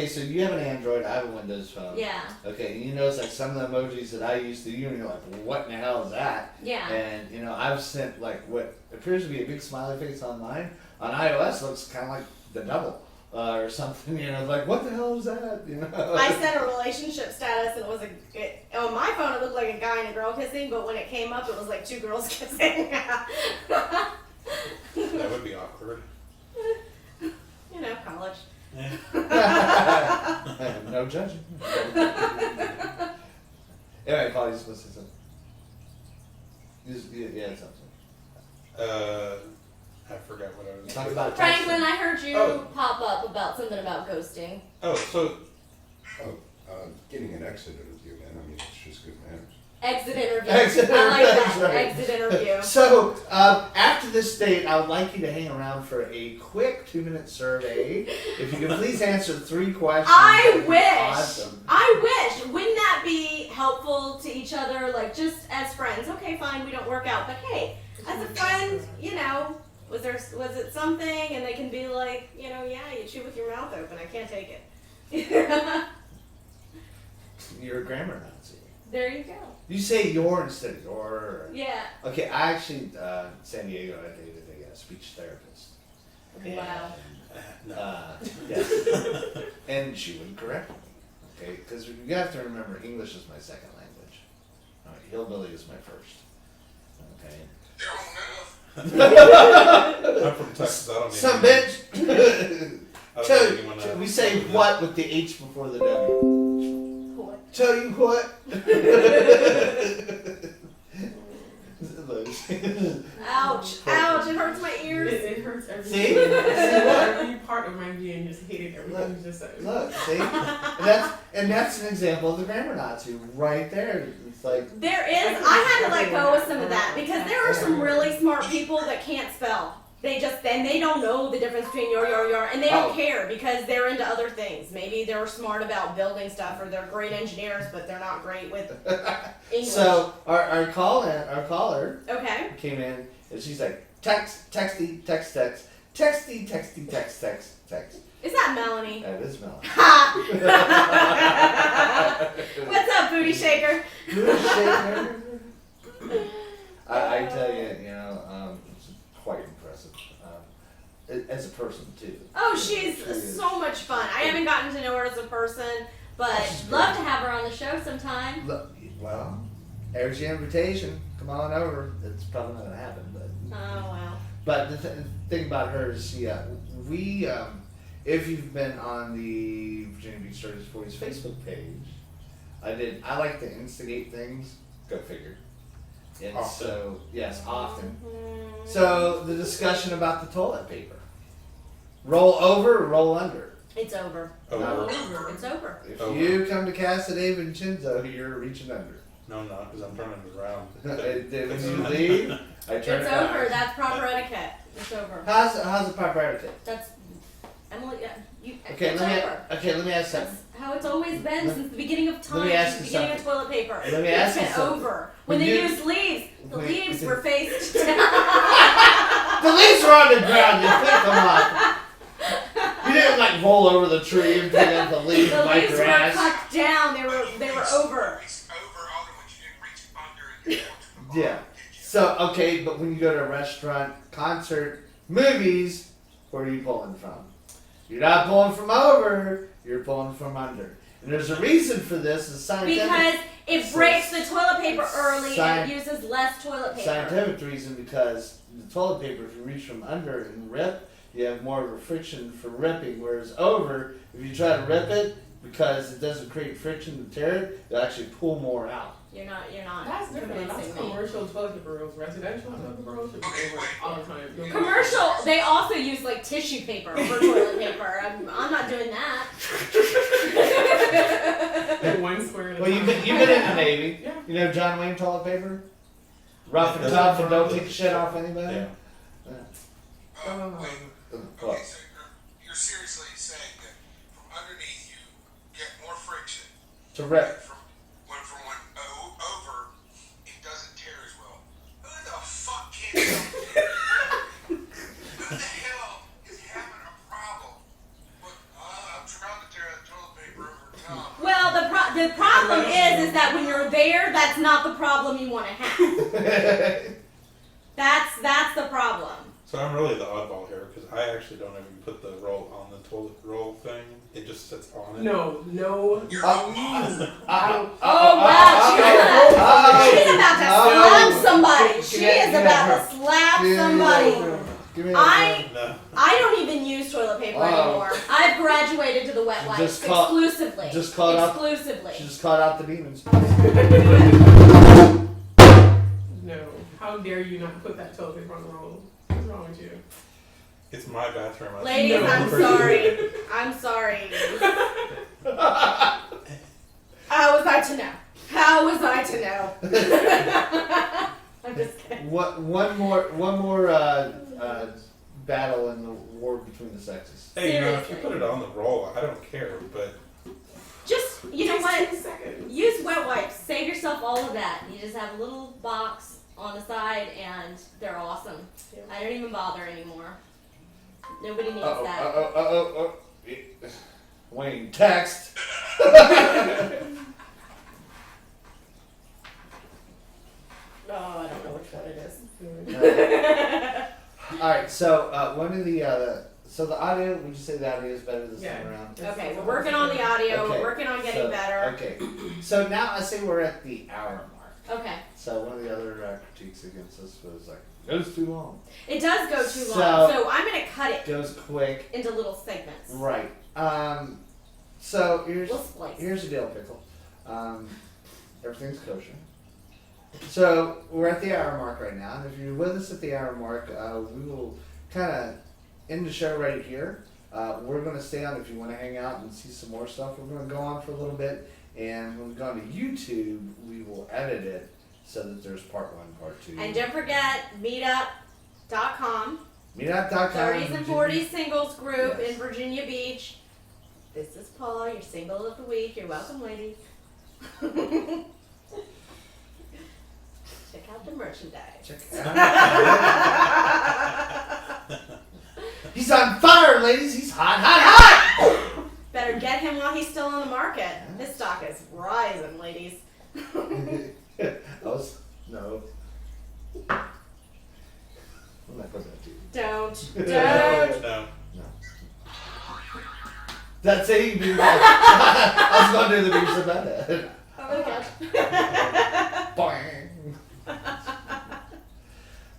so you have an Android, I have a Windows phone. Yeah. Okay, and you notice some of the emojis that I used to use, and you're like, what in the hell is that? Yeah. And I've sent what appears to be a big smiley face on mine. On iOS, looks kind of like the double or something. What the hell is that? I sent a relationship status and it was on my phone it looked like a guy and a girl kissing, but when it came up it was like two girls kissing. That would be awkward. College. Yeah. No judging. Anyway, Paul, you're supposed to say something. You had something. I forgot what I was. Talk about Franklin, texting. I heard you Oh. pop up about something about ghosting. Oh, so Getting an exit interview, man. I mean, it's just good manners. Exit interview. Exit I like interview, that. right. Exit interview. So, after this date, I would like you to hang around for a quick 2-minute survey. If you could please answer 3 questions. I that'd be wish. Awesome. I wish. When out. But hey, as a friend, you know, was it something? And they can be like, you know, yeah, you chew with your mouth open. I can't take it. You're a grammar Nazi. There you go. You say your instead of your. Yeah. Okay, I actually, San Diego, I dated a speech therapist. Wow. No. Yes. And she would correct me. Okay, because you have to remember, English is my second language. All right, hillbilly is my first. Okay. I'm from Texas. I don't Some even. bitch. I don't know anyone that- We say what with the H before the W. What? Tell you what. Ouch! Ouch! It hurts my ears. It hurts everything. See? Every part of my being just hated everything you just said. Look, see? And that's an example of the grammar Nazi right there. It's like, There is. I had to let go of some of that because there are some really smart people that can't spell. They don't know the difference between your, and they don't Oh. care because they're into other things. Maybe they're smart about building stuff or they're great engineers, but they're not great with English. so our caller Okay. came in and she's like, texty. Is that Melanie? That is Melanie. Ha! What's up, booty shaker? I tell you, it's quite impressive. As a person too. Oh, She she's is. so much fun. I haven't gotten to know her as a person, but she's love great. to have her on the show sometime. Look, well, there's your invitation. Come on over. It's probably not gonna happen, but. Oh wow. But the thing about her is, we, if you've been on the Virginia Beach 30s 40s Facebook page, I like to instigate things. Go figure. And Often. so, yes, often. Mhm. So the discussion about the toilet paper. Roll over or roll under? It's over. Over. It's over. If Over. you come to Casa de Vincenzo, you're reaching under. No, I'm not, because I'm turning it around. When you leave, I turn It's it over. back. That's proper etiquette. It's over. How's the proper etiquette? That's Emily. Okay, it's let over. me ask something. That's how it's always been Let- since the beginning of time. let me ask Since you the beginning of toilet paper. Let me ask you It's been something. over. When When they you- used leaves, the Wait, leaves wait. were faced down. The leaves were on the ground. You picked them up. You didn't like roll over the tree and pick up the leaves The and wipe leaves your were ass. cut down. They were over. Reach over, other ones you didn't reach under and get towards the Yeah. bottom. So okay, but when you go to a restaurant, concert, movies, where are you pulling from? You're not pulling from over. You're pulling from under. And there's a reason for this. It's scientific. Because it breaks the toilet paper early and Sci- it uses less toilet paper. Scientific reason, because the toilet paper, if you reach from under and rip, you have more of a friction for ripping. Whereas over, if you try to rip it, because it doesn't create friction to tear it, you'll actually pull more out. You're not That's different. That's convincing me. commercial toilet paper rolls. Residential toilet paper rolls should be over all the time. You'll- Commercial, they also use like tissue paper for toilet paper. I'm not doing that. One square at a Well, you've time. been in the Navy. Yeah. You know John Wayne toilet paper? Rough and Yeah. tough and don't take the shit off anybody? Yeah. Wait. What? Okay, so you're seriously saying that from underneath you get more friction To rip. from one over, it doesn't tear as well. Who the fuck can Who the hell is having a problem? But, I'm trying to tear that toilet paper over top. Well, the problem is that when you're there, that's not the problem you want to have. That's the problem. So I'm really the oddball here, because I actually don't even put the roll on the toilet roll thing. It just sits on it. No. You're Oh wow, she's about to slap somebody. She is about to slap somebody. Give me I No. don't even use toilet paper Oh. anymore. I've graduated to the wet wipes Just call- exclusively. just call it out. exclusively. She just called out the demons. No. How dare you not put that toilet paper on the roll? What's wrong with you? It's my bathroom. I Ladies, No. I'm sorry. I'm sorry. How was I to know? How was I to know? I'm just kidding. One more battle in the war between the sexes. Hey, if you Seriously. put it on the roll, I don't care, but Just, you know Takes what? 10 seconds. Use wet wipes. Save yourself all of that. You just have a little box on the side, and they're awesome. Yeah. I don't even bother anymore. Nobody needs Uh-oh, that. uh-oh. Wayne, text. Oh, I don't know which one it is. Alright, so one of the so the audio, would you say the audio is better this time around? Okay, we're working on the audio. Okay, We're working on getting so- better. Okay, so now I say we're at the hour mark. Okay. So one of the other critiques against us was like, it goes too long. It does go too So- long, so I'm gonna cut It it goes quick. into little segments. Right. So We'll splice. here's the deal, Pickle. Everything's kosher. So we're at the hour mark right now, and if you're with us at the hour mark, we will kind of end the show right here. We're going to stay on if you want to hang out and see some more stuff. We're going to go on for a little bit, and when we go on to YouTube, we will edit it so that there's part 1, part 2. And don't forget meetup.com. Meetup.com. 30s and 40s singles group Yes. in Virginia Beach. This is Paul, your single of the week. You're welcome, ladies. Check out the merchandise. Check it out. He's on fire, ladies. He's hot, hot, hot. Better get him while he's still on the market. His stock is rising, ladies. No. I'm not going to do. Don't. No. That's it. You do that. I was going to do the beats about it. Oh my Boing.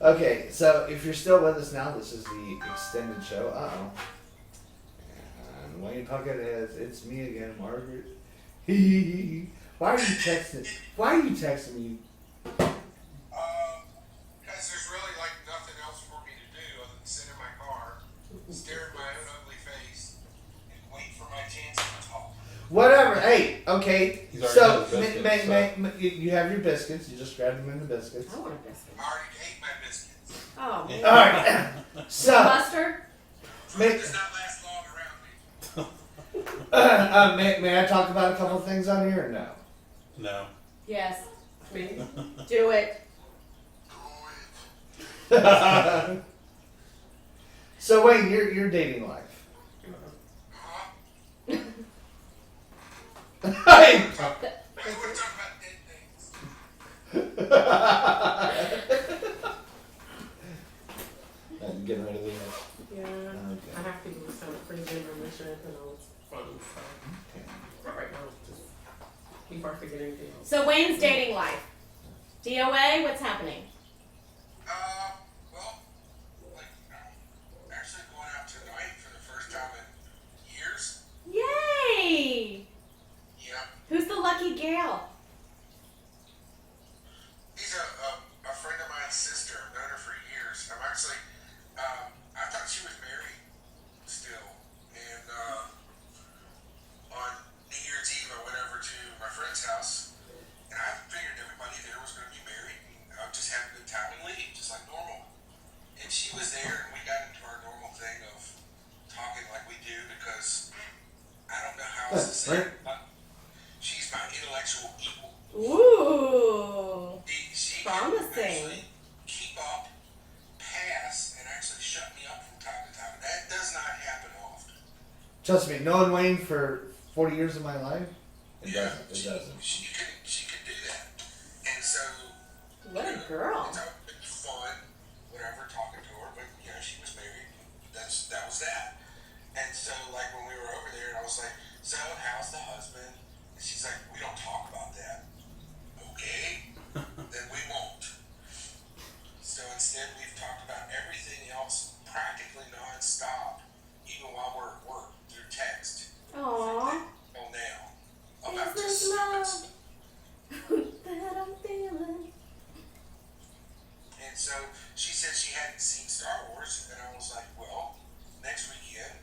Okay, so if you're still with us now, this is the extended show. Uh-oh. And Wayne Puckett is, it's me again, Margaret. Why are you texting? Why are you texting me? Because there's really like nothing else for me to do other than sit in my car, stare at my own ugly face, and wait for my chance to talk. Whatever. Hey, okay. He's already So, had his biscuits, you have your biscuits. You just grabbed them in the biscuits. I want a biscuit. I already ate my biscuits. Oh, man. All right. So, Mustard? Food does not last long around me. may I talk about a couple of things on here or no? No. Yes. Me? Do it. So, Wayne, your dating life. Huh? Hey! I want to talk about dead things. I'm getting rid of these. Yeah. Okay. I have to do some pretty good remission and all it's fun. So but right now, just before I forget anything else. So Wayne's dating life. DOA, what's happening? Well, like, I'm actually going out tonight for the first time in years. Yay! Yeah. Who's the lucky gal? He's a friend of mine's sister. I've known her for years. I'm actually, I thought she was married still. And on New Year's Eve, I went over to my friend's house, and I figured everybody there was going to be married, and I would just have a good time and leave, just like normal. And she was there, and we got into our normal thing of talking like we do, because I don't know how else to say it, but she's my intellectual equal. Ooh. She Promising. can actually keep up, pass, and actually shut me up from time to time. That does not happen often. Trust me, knowing Wayne for 40 years of my life, it doesn't. It she, doesn't. she could do that. And so, What a girl. it's been fun, whatever, talking to her, but, you know, she was married. That was that. And so, like, when we were over there, I was like, so, how's the husband? And she's like, we don't talk about that. Okay, then we won't. So instead, we've talked about everything else practically non-stop, even while we're at work, through text. Aww. Till now. About Is just this love that I'm feeling? And so she said she hadn't seen Star Wars, and I was like, well, next weekend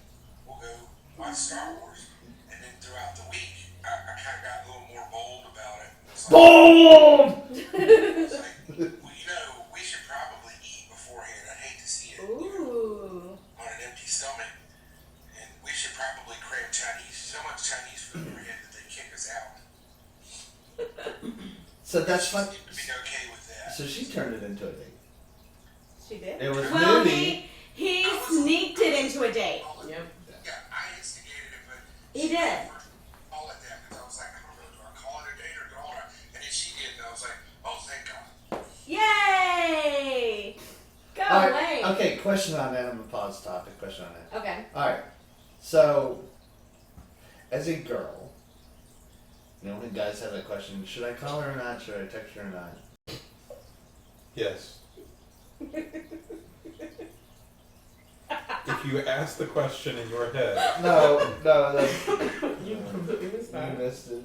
we'll go watch Star Wars. And then throughout the week, I kind of got a little more bold about it. It was like, Boom! it's like, well, you know, we should probably eat beforehand. I'd hate to see it, you know, Ooh. on an empty stomach. And we should probably crave so much Chinese food in our head that they kick us out. So that's fun. She seemed to be okay with that. so she turned it into a date. She did? It was well, nudie. he sneaked it into a date. Yep. Yeah, I instigated it, but He did. all at that because I was like, I don't know, do I call it a date or do I? And then she did, and I was like, oh, thank God. Yay! Go All away. right, okay, question on that. I'm gonna pause the topic. Question on that. Okay. Alright, so, as a girl, you know, when guys have that question, should I call her or not? Should I text her or not? Yes. If you ask the question in your head. No, that's, You completely missed you that. missed it.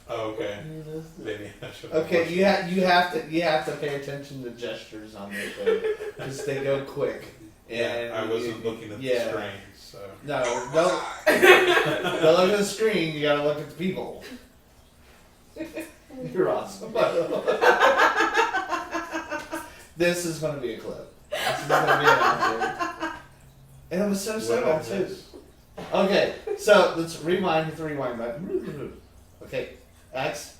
Oh, okay. You missed it. Maybe I should. Okay, you have to pay attention to gestures on this thing, because they go quick. And Yeah, I wasn't looking at the screen, so. No, don't look at the screen. You gotta look at the people. You're awesome. This is gonna be a clip. This is gonna be an outro. And it was so simple What too. is Okay, so let's rewind with the rewind button. Okay, X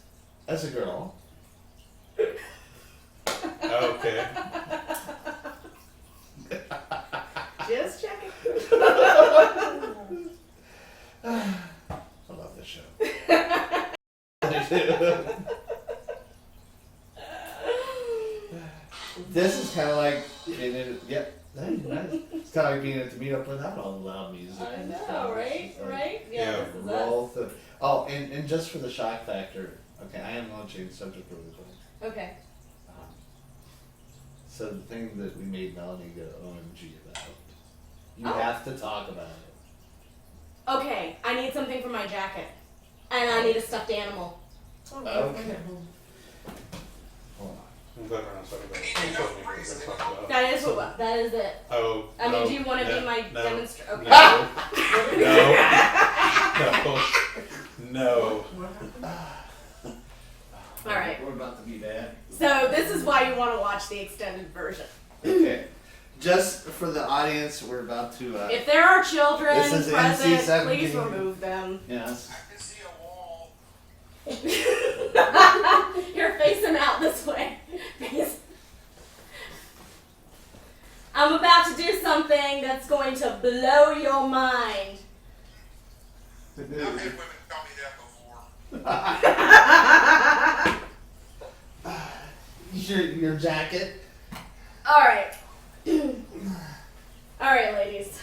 as a girl. Okay. Just checking. I love this show. This is kind of like being in it. Yep, nice. It's kind of like being at the meetup without all the loud music. I know, right? Right? Yeah, This is us. Roll through. Oh, and just for the shock factor. Okay, I am going to change the subject really quick. Okay. So the thing that we made Melanie go OMG about, you Oh. have to talk about it. Okay, I need something for my jacket. And I need a stuffed animal. Okay. Hold on. I'm glad we're not talking about it. I'm talking about what we're talking about. That is it. Oh. I mean, no, do you want to no, be my no, demonstrator? Okay. No. All right. We're about to be bad. So this is why you want to watch the extended version. Okay. Just for the audience, we're about to. If there are children This is present, NC-17. please remove them. Yes. I can see a wall. You're facing out this way. I'm about to do something that's going to blow your mind. I've had women tell me that before. Your jacket. All right. All right, ladies.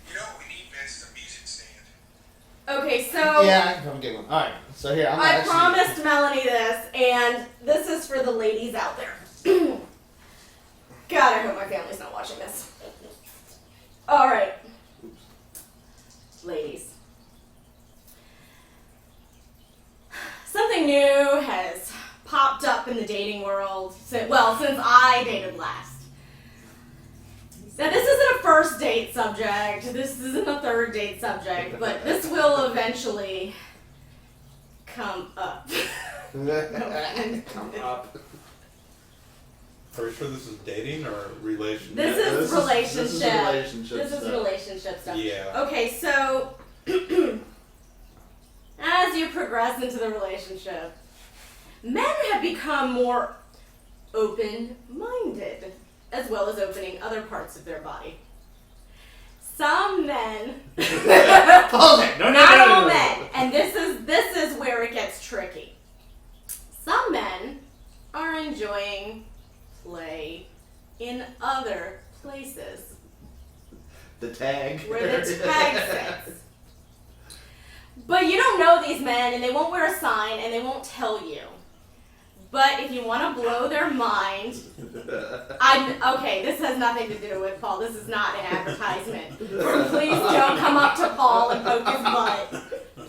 You know what we need, Vince, is a music stand. Okay, so Yeah, I can come get one. All right. So here I'm I actually. promised Melanie this, and this is for the ladies out there. God, I hope my family's not watching this. All right, ladies. Something new has popped up in the dating world. Since I dated last. Now, this isn't a first date subject. This isn't a third date subject, but this will eventually come up. Come up. Are we sure this is dating or relationship? This is relationship. This is relationship. This is stuff. relationship stuff. Yeah. Okay, so as you progress into the relationship, men have become more open-minded, as well as opening other parts of their body. Some men, Pause it. No, not all no. men, and this is where it gets tricky. Some men are enjoying play in other places The tag. where the tag sits. But you don't know these men, and they won't wear a sign, and they won't tell you. But if you want to blow their mind, okay, this has nothing to do with Paul. This is not an advertisement. Please don't come up to Paul and poke his butt.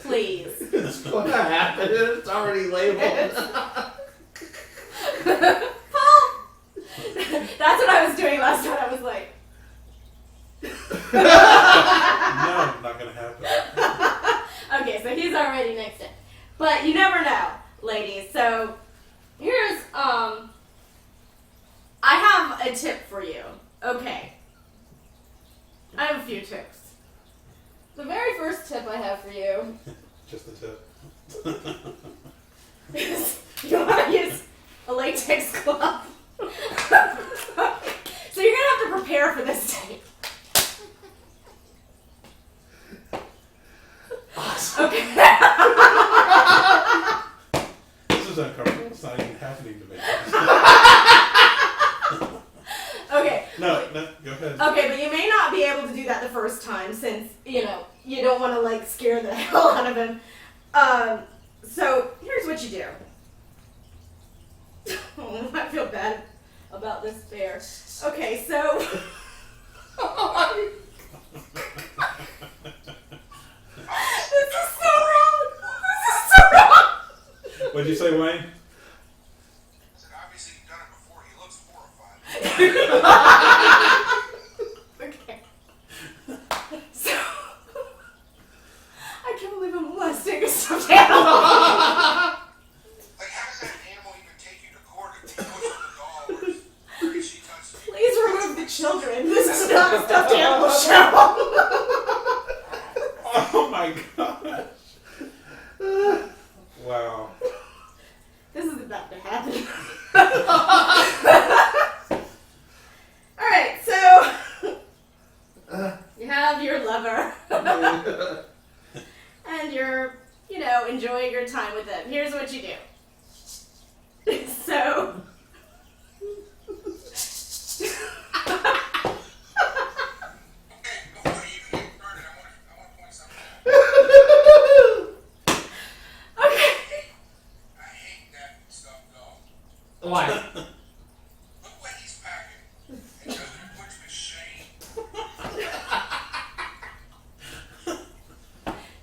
Please. It's going to happen. It's already labeled. Paul! That's what I was doing last time. I was like, No, not gonna happen. okay, so he's already nixed it. But you never know, ladies. So here's, I have a tip for you. Okay. I have a few tips. The very first tip I have for you Just the tip. is you want to use A latex glove. So you're gonna have to prepare for this day. Awesome. Okay. This is uncomfortable. It's not even happening to me. Okay. No, go ahead. Okay, but you may not be able to do that the first time since, you know, you don't want to, like, scare the hell out of him. So here's what you do. Oh, I feel bad about this bear. Okay, so... This is so wrong. This is so wrong. What'd you say, Wayne? I said, obviously you've done it before. He looks horrified. Okay. So, I can't believe I'm molesting a stuffed animal. Like, how does that animal even take you to court if you push on the doll or if she touches you? Please remove the children. This is not a stuffed animal show. Oh my gosh. Wow. This is about to happen. Alright, so you have your lover. And you're, you know, enjoying your time with them. Here's what you do. So Okay, before you even get started, I want to point something out. okay. I hate that stuffed dog. Why? Look what he's packing. It doesn't put you to shame.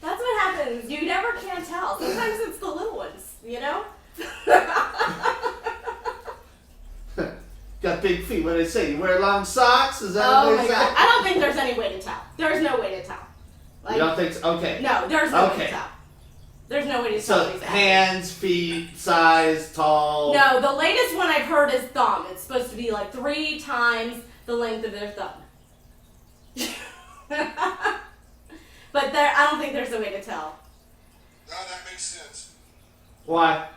That's what happens. You never can tell. Sometimes it's the little ones, you know? Got big feet. What do they say? You wear long socks? Is that Oh what my they say? god. I don't think there's any way to tell. There's no way to tell. You don't think so? Okay. No, there's no way Okay. to tell. There's no way to tell. So what he's asking. hands, feet, size, tall. No, the latest one I've heard is thumb. It's supposed to be like 3 times the length of their thumb. But there, I don't think there's a way to tell. No, that makes sense. Why?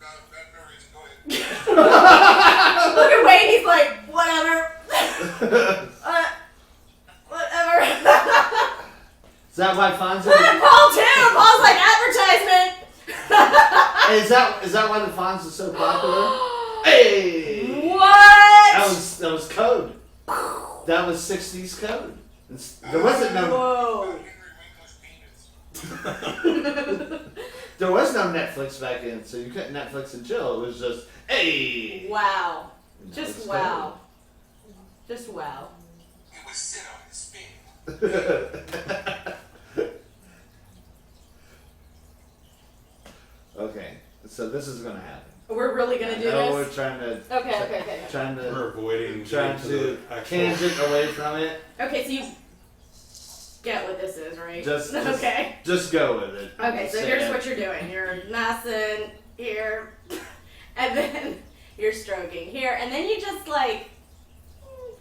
No reason. Go ahead. Look at Wayne, he's like, whatever. Whatever. Is that why Fonzie? Look at Paul too. Paul's like advertisement. Is that why the Fonz is so popular? Hey! What? That was code. That was 60s code. There wasn't no Whoa. Henry Winkler's penis. there was no Netflix back then, so you couldn't Netflix and chill. It was just hey. Wow. And that Just was wow. Just wow. It would sit on his spin. code. Okay, so this is gonna happen. We're really gonna do No, we're this? trying to Okay. trying We're to avoiding trying getting to the actual. tangent away from it. Okay, so you get what this is, right? Just okay. Just go with it. Okay, so Say here's it. what you're doing. You're massing here, and then you're stroking here, and then you just like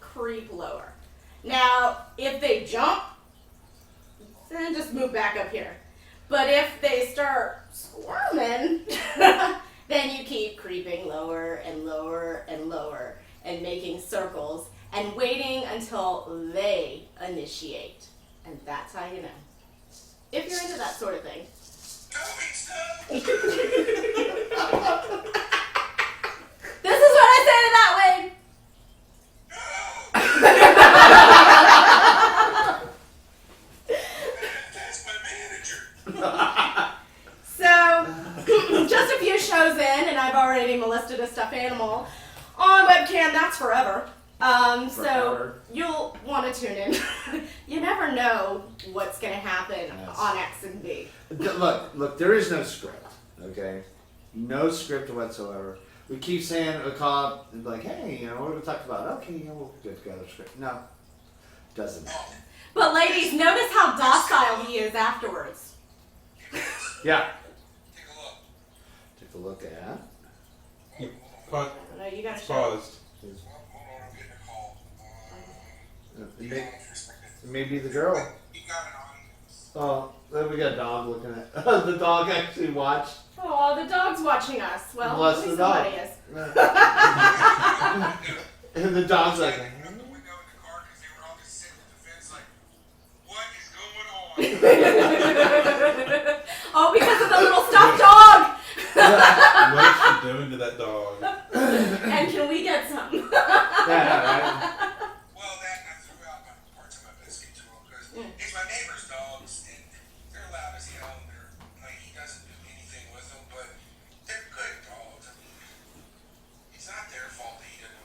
creep lower. Now, if they jump, then just move back up here. But if they start squirming, then you keep creeping lower and lower and lower and making circles and waiting until they initiate. And that's how you know. If you're into that sort of thing. No, This is what I say to that, Wayne. That's my manager. So, just a few shows in, and I've already molested a stuffed animal on webcam. That's forever. So Forever. you'll want to tune in. You never know what's going to happen Yes. on XNV. Look, there is no script, okay? No script whatsoever. We keep saying a cop, like, hey, you know, what are we talking about? Okay, yeah, we'll get together script. No, doesn't. But ladies, notice how docile he is afterwards. Yeah. Take a look. Take a look at. Pa- No, you gotta show. paused. Hold on, I'm getting a call. Maybe the girl. You got an audience. Oh, then we got a dog looking at. The dog actually watched. Oh, the dog's watching us. Well, Bless at the least dog. somebody is. And the dog's like, Out the window in the car because they were all just sitting at the fence like, what is going on? Oh, because of the little stuffed dog. What is she doing to that dog? And can we get some? yeah, right? Well, that I threw out my parts of my biscuit to him because it's my neighbor's dogs and they're loud as hell. And they're like he doesn't do anything with them, but they're good dogs. I mean, it's not their fault that he doesn't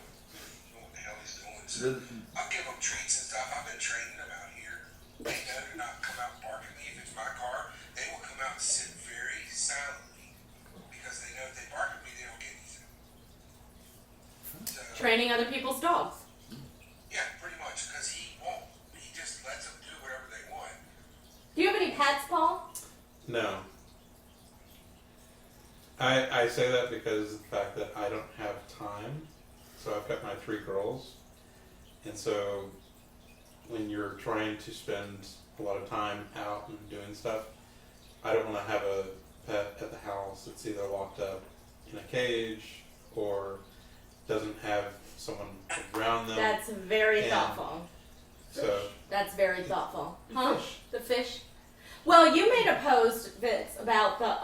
know what the hell he's doing. So I'll give them treats and stuff. I've been training them out here. They know to not come out and bark at me if it's my car. They will come out and sit very silently because they know if they bark at me, they don't get anything. So, Training other people's dogs. yeah, pretty much, because he won't. He just lets them do whatever they want. Do you have any pets, Paul? No. I say that because of the fact that I don't have time. So I've got my 3 girls. And so when you're trying to spend a lot of time out and doing stuff, I don't want to have a pet at the house that's either locked up in a cage or doesn't have someone around them. That's very Yeah. thoughtful. So That's very thoughtful. Huh? The fish. Well, you made a post, Vince, about the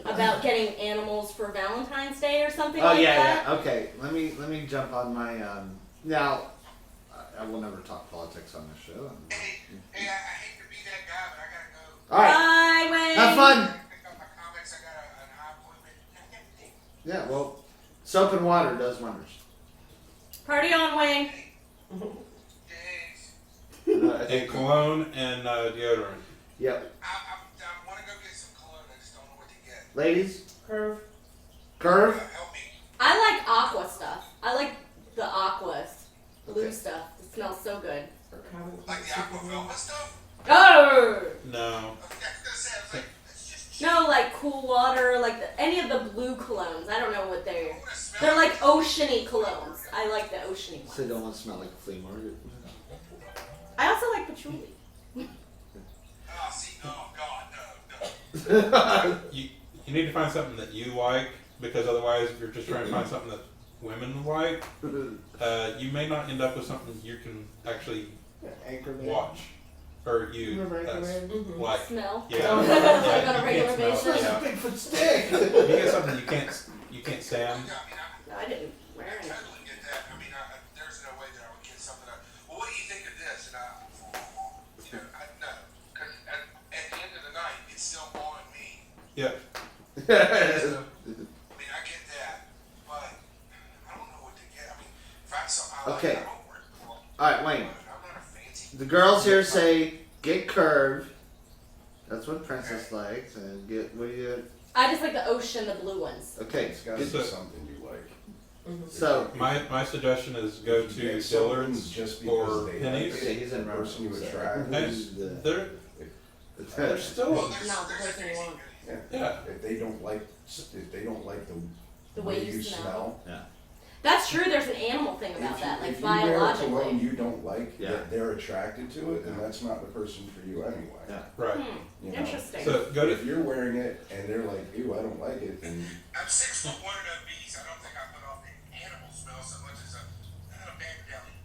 about getting animals for Valentine's Day or something Oh like yeah, that. yeah. Okay, let me jump on my now. I will never talk politics on this show. Hey, I hate to be that guy, but I gotta go. All right, Bye, Wayne. have fun. Pick up my comics. I got an eye appointment. Everything. Yeah, well, soap and water does wonders. Party on, Wayne. Thanks. I and think, cologne and deodorant. yep, I want to go get some cologne. I just don't know what to get. ladies, Curve. curve. Help me. I like aqua stuff. I like the aquas, blue Okay. stuff. It smells so good. Or Calvin Like the aqua velva stuff? Oh No. I was gonna say, I was like, that's just cheap. no, like cool water, like any of the blue colognes. I don't know what I they're. wanna smell They're it. like oceany colognes. I like the oceany So you ones. don't want to smell like a flea market. I also like patchouli. Oh, see, oh God, no. You need to find something that you like, because otherwise if you're just trying to find something that women like, you may not end up with something you can actually Anchorman. watch or use. Remember That's Anchorman? like, Smell. yeah, Like yeah, on a you regular can't smell. basis. Yeah. Bigfoot stick. If you get something you can't stand, Yeah, I mean, No, I didn't wear I any. totally get that. I mean, there's no way that I would get something. Well, what do you think of this? And I no, because at the end of the night, it's still on me. yeah. So, I mean, I get that, but I don't know what to get. I mean, if I saw, I like Okay. it, I won't wear it. Well, All right, Wayne. I'm not a fancy. The girls here say get curved. That's what Princess likes. And get what do you? I just like the ocean, the blue ones. Okay, It's got to get- be something you like. so My suggestion is go If you to get something Dillard's just because or they like Penny's. okay, he's in the person you Rome, so attract. Hey, who's the- they're Well, still there's, Not the there's person you want. Yeah. If they don't like The way you smell. That's true. There's an animal thing about if you, that, like if you wear a cologne biologically. you don't like, Yeah. yet they're attracted to it, then that's not the person for you anyway. Yeah. right. You know? Interesting. So go If to you're wearing it and they're like, ew, I don't like it, then I'm 6'1" and obese. I don't think I put off the animal smell so much as a bad belly.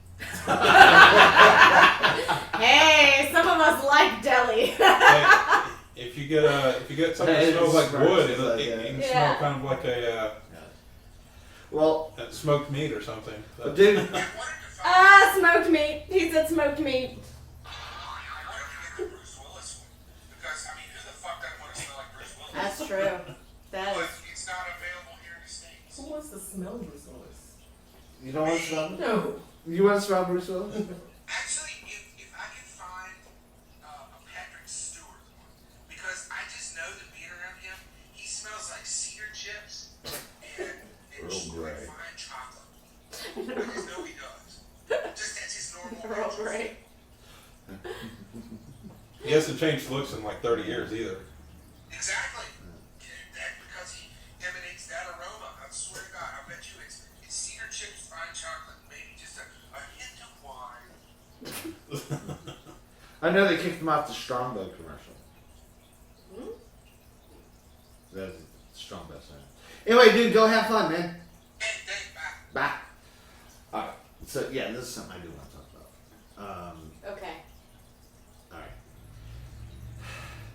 Hey, some of us like deli. hey, if you get something that Hey, smells like it's wood, like it can that. smell Yeah. kind of like well, a smoked meat or something. dude. I wanted to find Ah, smoked meat. He said smoked meat. I wanted to get the Bruce Willis one because I mean, who the fuck doesn't want to smell like Bruce Willis? That's true. That But is. it's not available here in the States. Who wants to smell Bruce Willis? You don't want to smell? No. You want to smell Bruce Willis? Actually, if I can find a Patrick Stewart one, because I just know that being around him, he smells like cedar chips and Earl Grey. fine chocolate. I just know he does. Just that's his normal. Earl nature. Grey. He hasn't changed looks in like 30 years either. Exactly. That because he emanates that aroma. I swear to God, I bet you it's cedar chips, fine chocolate, maybe just a hint of wine. I know they kicked him off the Strongbow commercial. Hmm? That's Strong best friend. Anyway, dude, go have fun, man. Bye. Alright. So, yeah, this is something I do want to talk about. Okay. Alright.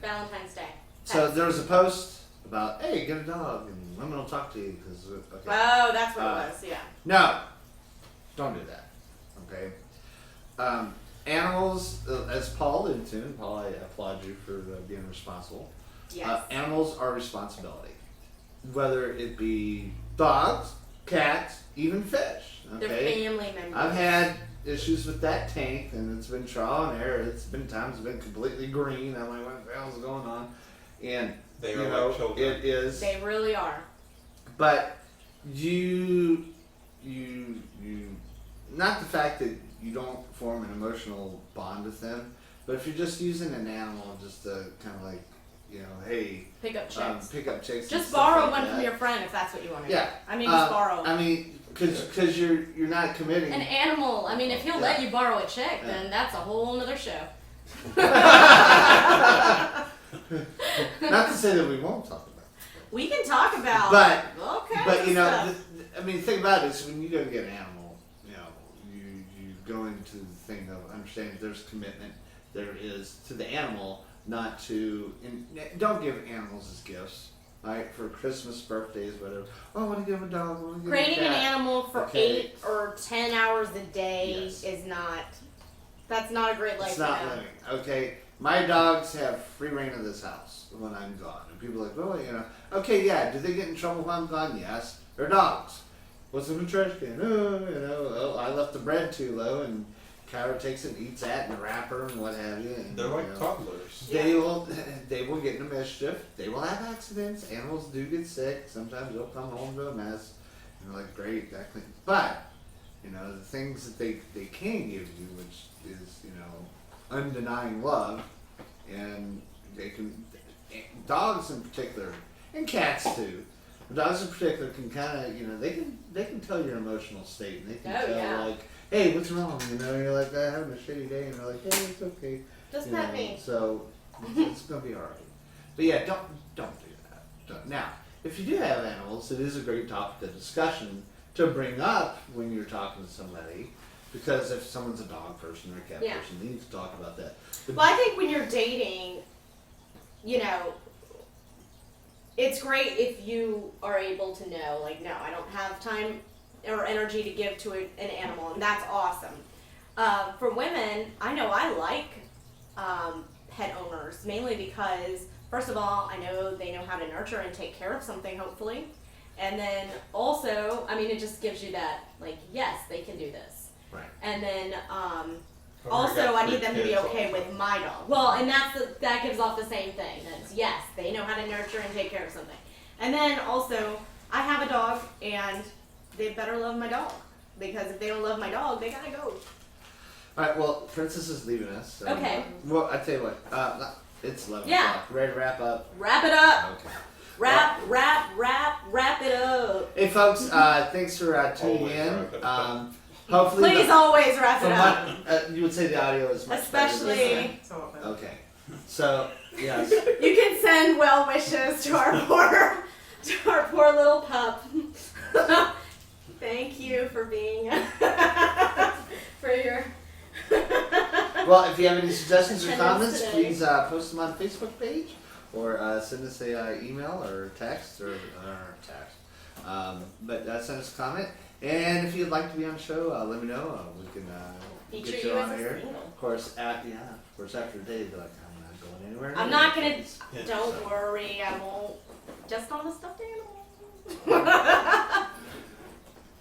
Valentine's Day. So, there was a post about, hey, get a dog, and women will talk to you, because, okay. Oh, that's what it was, yeah. No. Don't do that. Okay? Animals, as Paul alluded to, and Paul, I applaud you for being responsible. Yes. Animals are responsibility. Whether it be dogs, cats, even fish. Okay? They're family members. I've had issues with that tank, and it's been trial and error. It's been times it's been completely green. I'm like, what the hell's going on? And They you are know, like children. it is. They really are. But you, not the fact that you don't form an emotional bond with them, but if you're just using an animal just to kind of like, you know, hey, Pick up chicks. pick up chicks. and Just stuff borrow like one that. from your friend if that's what you want to Yeah. do. I mean, just borrow. I mean, because you're not committing. An animal. I mean, if he'll let you borrow a chick, then that's a whole nother show. Not to say that we won't talk about it. We can talk about. But- okay. But you know, stuff. I mean, the thing about it is when you go to get an animal, you know, you go into the thing of understanding there's commitment there is to the animal, not to. And don't give animals as gifts, right? For Christmas, birthdays, whatever. Oh, I want to give a dog. I want to give Creating a an cat. animal for Okay. 8 or 10 hours a day Yes. is not. That's not a great life It's to not have. living. Okay, my dogs have free reign of this house when I'm gone, and people are like, oh, you know, okay, yeah. Do they get in trouble when I'm gone? Yes. They're dogs. What's in the trash can? Oh, you know, oh, I left the bread too low, and Kyra takes it and eats that in the wrapper and what have you. And, They're like you know, toddlers. They will get into mischief. They will have accidents. Animals do get sick. Sometimes they'll come home to a mess. And you're like, great, that clean. But you know the things that they can give you, which is undenying love, and they can. Dogs in particular, and cats too. Dogs in particular can kind of they can tell your emotional state, and they can Oh, tell yeah. like, hey, what's wrong? You're like having a shitty day, and they're like, hey, it's okay. Just You pet know, me. So it's gonna be alright. But yeah, don't do that. Now, if you do have animals, it is a great topic of discussion to bring up when you're talking to somebody, because if someone's a dog person or a cat Yeah. person, they need to talk about that. But Well, I think when you're dating, it's great if you are able to know, like, no, I don't have time or energy to give to an animal, and that's awesome. For women, I know I like pet owners, mainly because, first of all, I know they know how to nurture and take care of something, hopefully. And then also, I mean, it just gives you that, like, yes, they can do this. Right. And then, I've also, got I 3 need them to be kids okay all with my dog. Well, and that gives off the same thing. That's yes, they know how to nurture and take care of something. And then also, I have a dog, and they better love my dog, because if they don't love my dog, they gotta go. Alright, well, Princess is leaving us. So, Okay. Well, I tell you what, it's 11 Yeah. o'clock. Ready to wrap up? Wrap it up. Okay. Wrap it up. Hey, folks, thanks for tuning Always in. wrap it up. Hopefully, Please always wrap it from up. what you would say, the audio is much better than Especially- that. So, Okay. So, yes. You can send well wishes to our poor little pup. Thank you for being for your Well, if you have any suggestions or Attendance comments, today. please post them on the Facebook page, or send us a email or text or text. But send us a comment, and if you'd like to be on the show, let me know. We can feature get you you as on a here. single. Of course, after today, you'll be like, I'm not going anywhere. I'm near not you." gonna. Yeah. Don't worry, I won't. Just on the stuffed animal.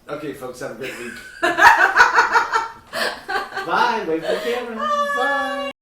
Okay, folks, have a great week. Bye. Wait for the camera. Bye.